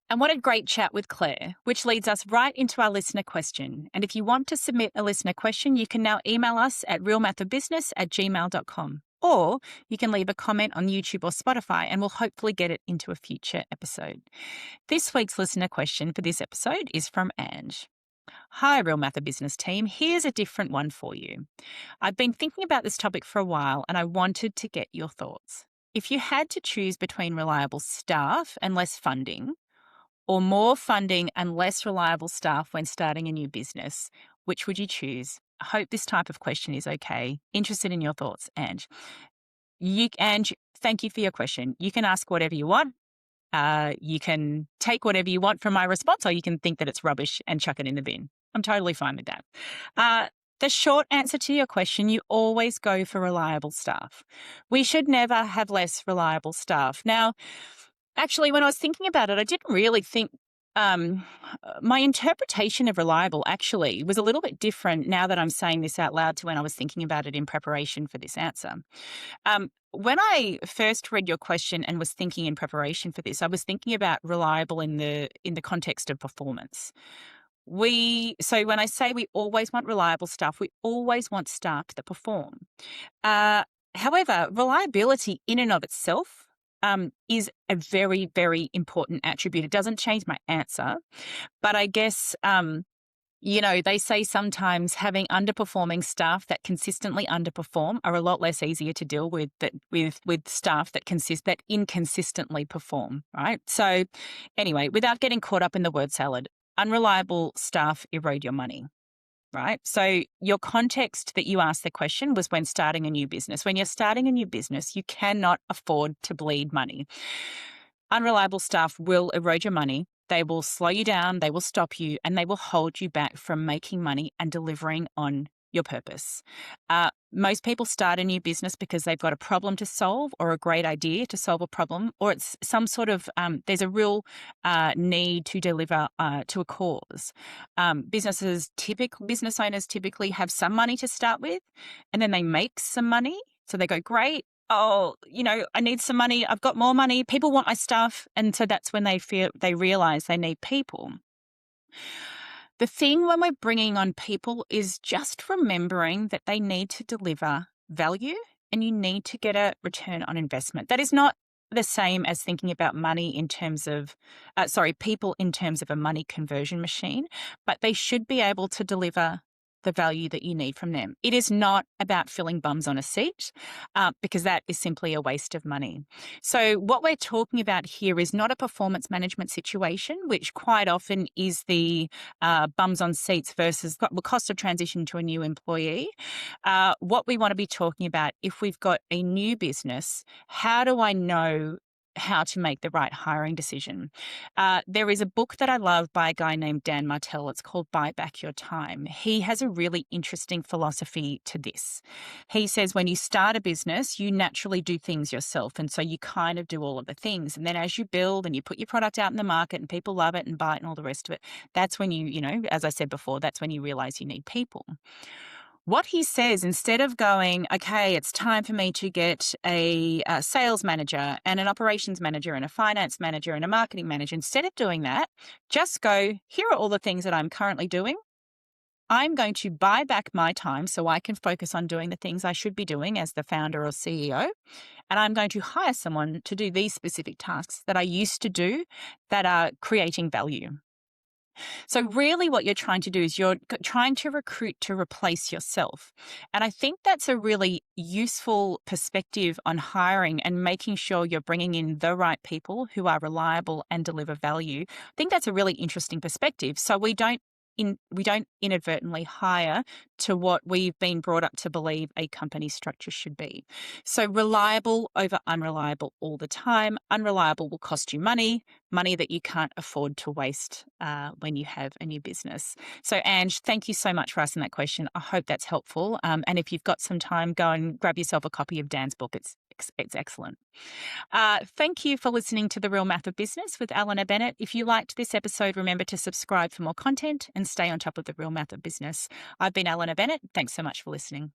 And what a great chat with Claire, which leads us right into our listener question. And if you want to submit a listener question, you can now email us at realmathofbusiness@gmail.com. Or you can leave a comment on YouTube or Spotify and we'll hopefully get it into a future episode. This week's listener question for this episode is from Ange. Hi, Real Math of Business team. Here's a different one for you. I've been thinking about this topic for a while and I wanted to get your thoughts. If you had to choose between reliable staff and less funding, or more funding and less reliable staff when starting a new business, which would you choose? I hope this type of question is okay. Interested in your thoughts, Ange. Ange, thank you for your question. You can ask whatever you want. You can take whatever you want from my response, or you can think that it's rubbish and chuck it in the bin. I'm totally fine with that. The short answer to your question, you always go for reliable staff. We should never have less reliable staff. Now, actually, when I was thinking about it, I didn't really think um, my interpretation of reliable actually was a little bit different now that I'm saying this out loud to when I was thinking about it in preparation for this answer. When I first read your question and was thinking in preparation for this, I was thinking about reliable in the context of performance. So when I say we always want reliable staff, we always want staff that perform. Uh, However, reliability in and of itself is a very, very important attribute. It doesn't change my answer, but I guess they say sometimes having underperforming staff that consistently underperform are a lot less easier to deal with with staff that inconsistently perform, right? So anyway, without getting caught up in the word salad, unreliable staff erode your money. Right. So your context that you asked the question was when starting a new business. When you're starting a new business, you cannot afford to bleed money. Unreliable staff will erode your money. They will slow you down, they will stop you, and they will hold you back from making money and delivering on your purpose. Most people start a new business because they've got a problem to solve or a great idea to solve a problem, or it's some sort of, there's a real need to deliver to a cause. Business owners typically have some money to start with, and then they make some money. So they go, great, oh, I need some money. I've got more money. People want my stuff. And so that's when they realize they need people. The thing when we're bringing on people is just remembering that they need to deliver value and you need to get a return on investment. That is not the same as thinking about money in terms of, people in terms of a money conversion machine, but they should be able to deliver the value that you need from them. It is not about filling bums on a seat because that is simply a waste of money. So what we're talking about here is not a performance management situation, which quite often is the bums on seats versus the cost of transition to a new employee. What we want to be talking about, if we've got a new business, how do I know how to make the right hiring decision? There is a book that I love by a guy named Dan Martell. It's called Buy Back Your Time. He has a really interesting philosophy to this. He says when you start a business, you naturally do things yourself. And so you kind of do all of the things. And then as you build and you put your product out in the market and people love it and buy it and all the rest of it, that's when as I said before, that's when you realize you need people. What he says, instead of going, okay, it's time for me to get a sales manager and an operations manager and a finance manager and a marketing manager, instead of doing that, just go, here are all the things that I'm currently doing. I'm going to buy back my time so I can focus on doing the things I should be doing as the founder or CEO. And I'm going to hire someone to do these specific tasks that I used to do that are creating value. So really what you're trying to do is you're trying to recruit to replace yourself. And I think that's a really useful perspective on hiring and making sure you're bringing in the right people who are reliable and deliver value. I think that's a really interesting perspective. So we don't inadvertently hire to what we've been brought up to believe a company structure should be. So reliable over unreliable all the time. Unreliable will cost you money that you can't afford to waste when you have a new business. So Ange, thank you so much for asking that question. I hope that's helpful. And if you've got some time, go and grab yourself a copy of Dan's book. It's excellent. Thank you for listening to The Real Math of Business with Eleanor Bennett. If you liked this episode, remember to subscribe for more content and stay on top of the real math of business. I've been Eleanor Bennett. Thanks so much for listening.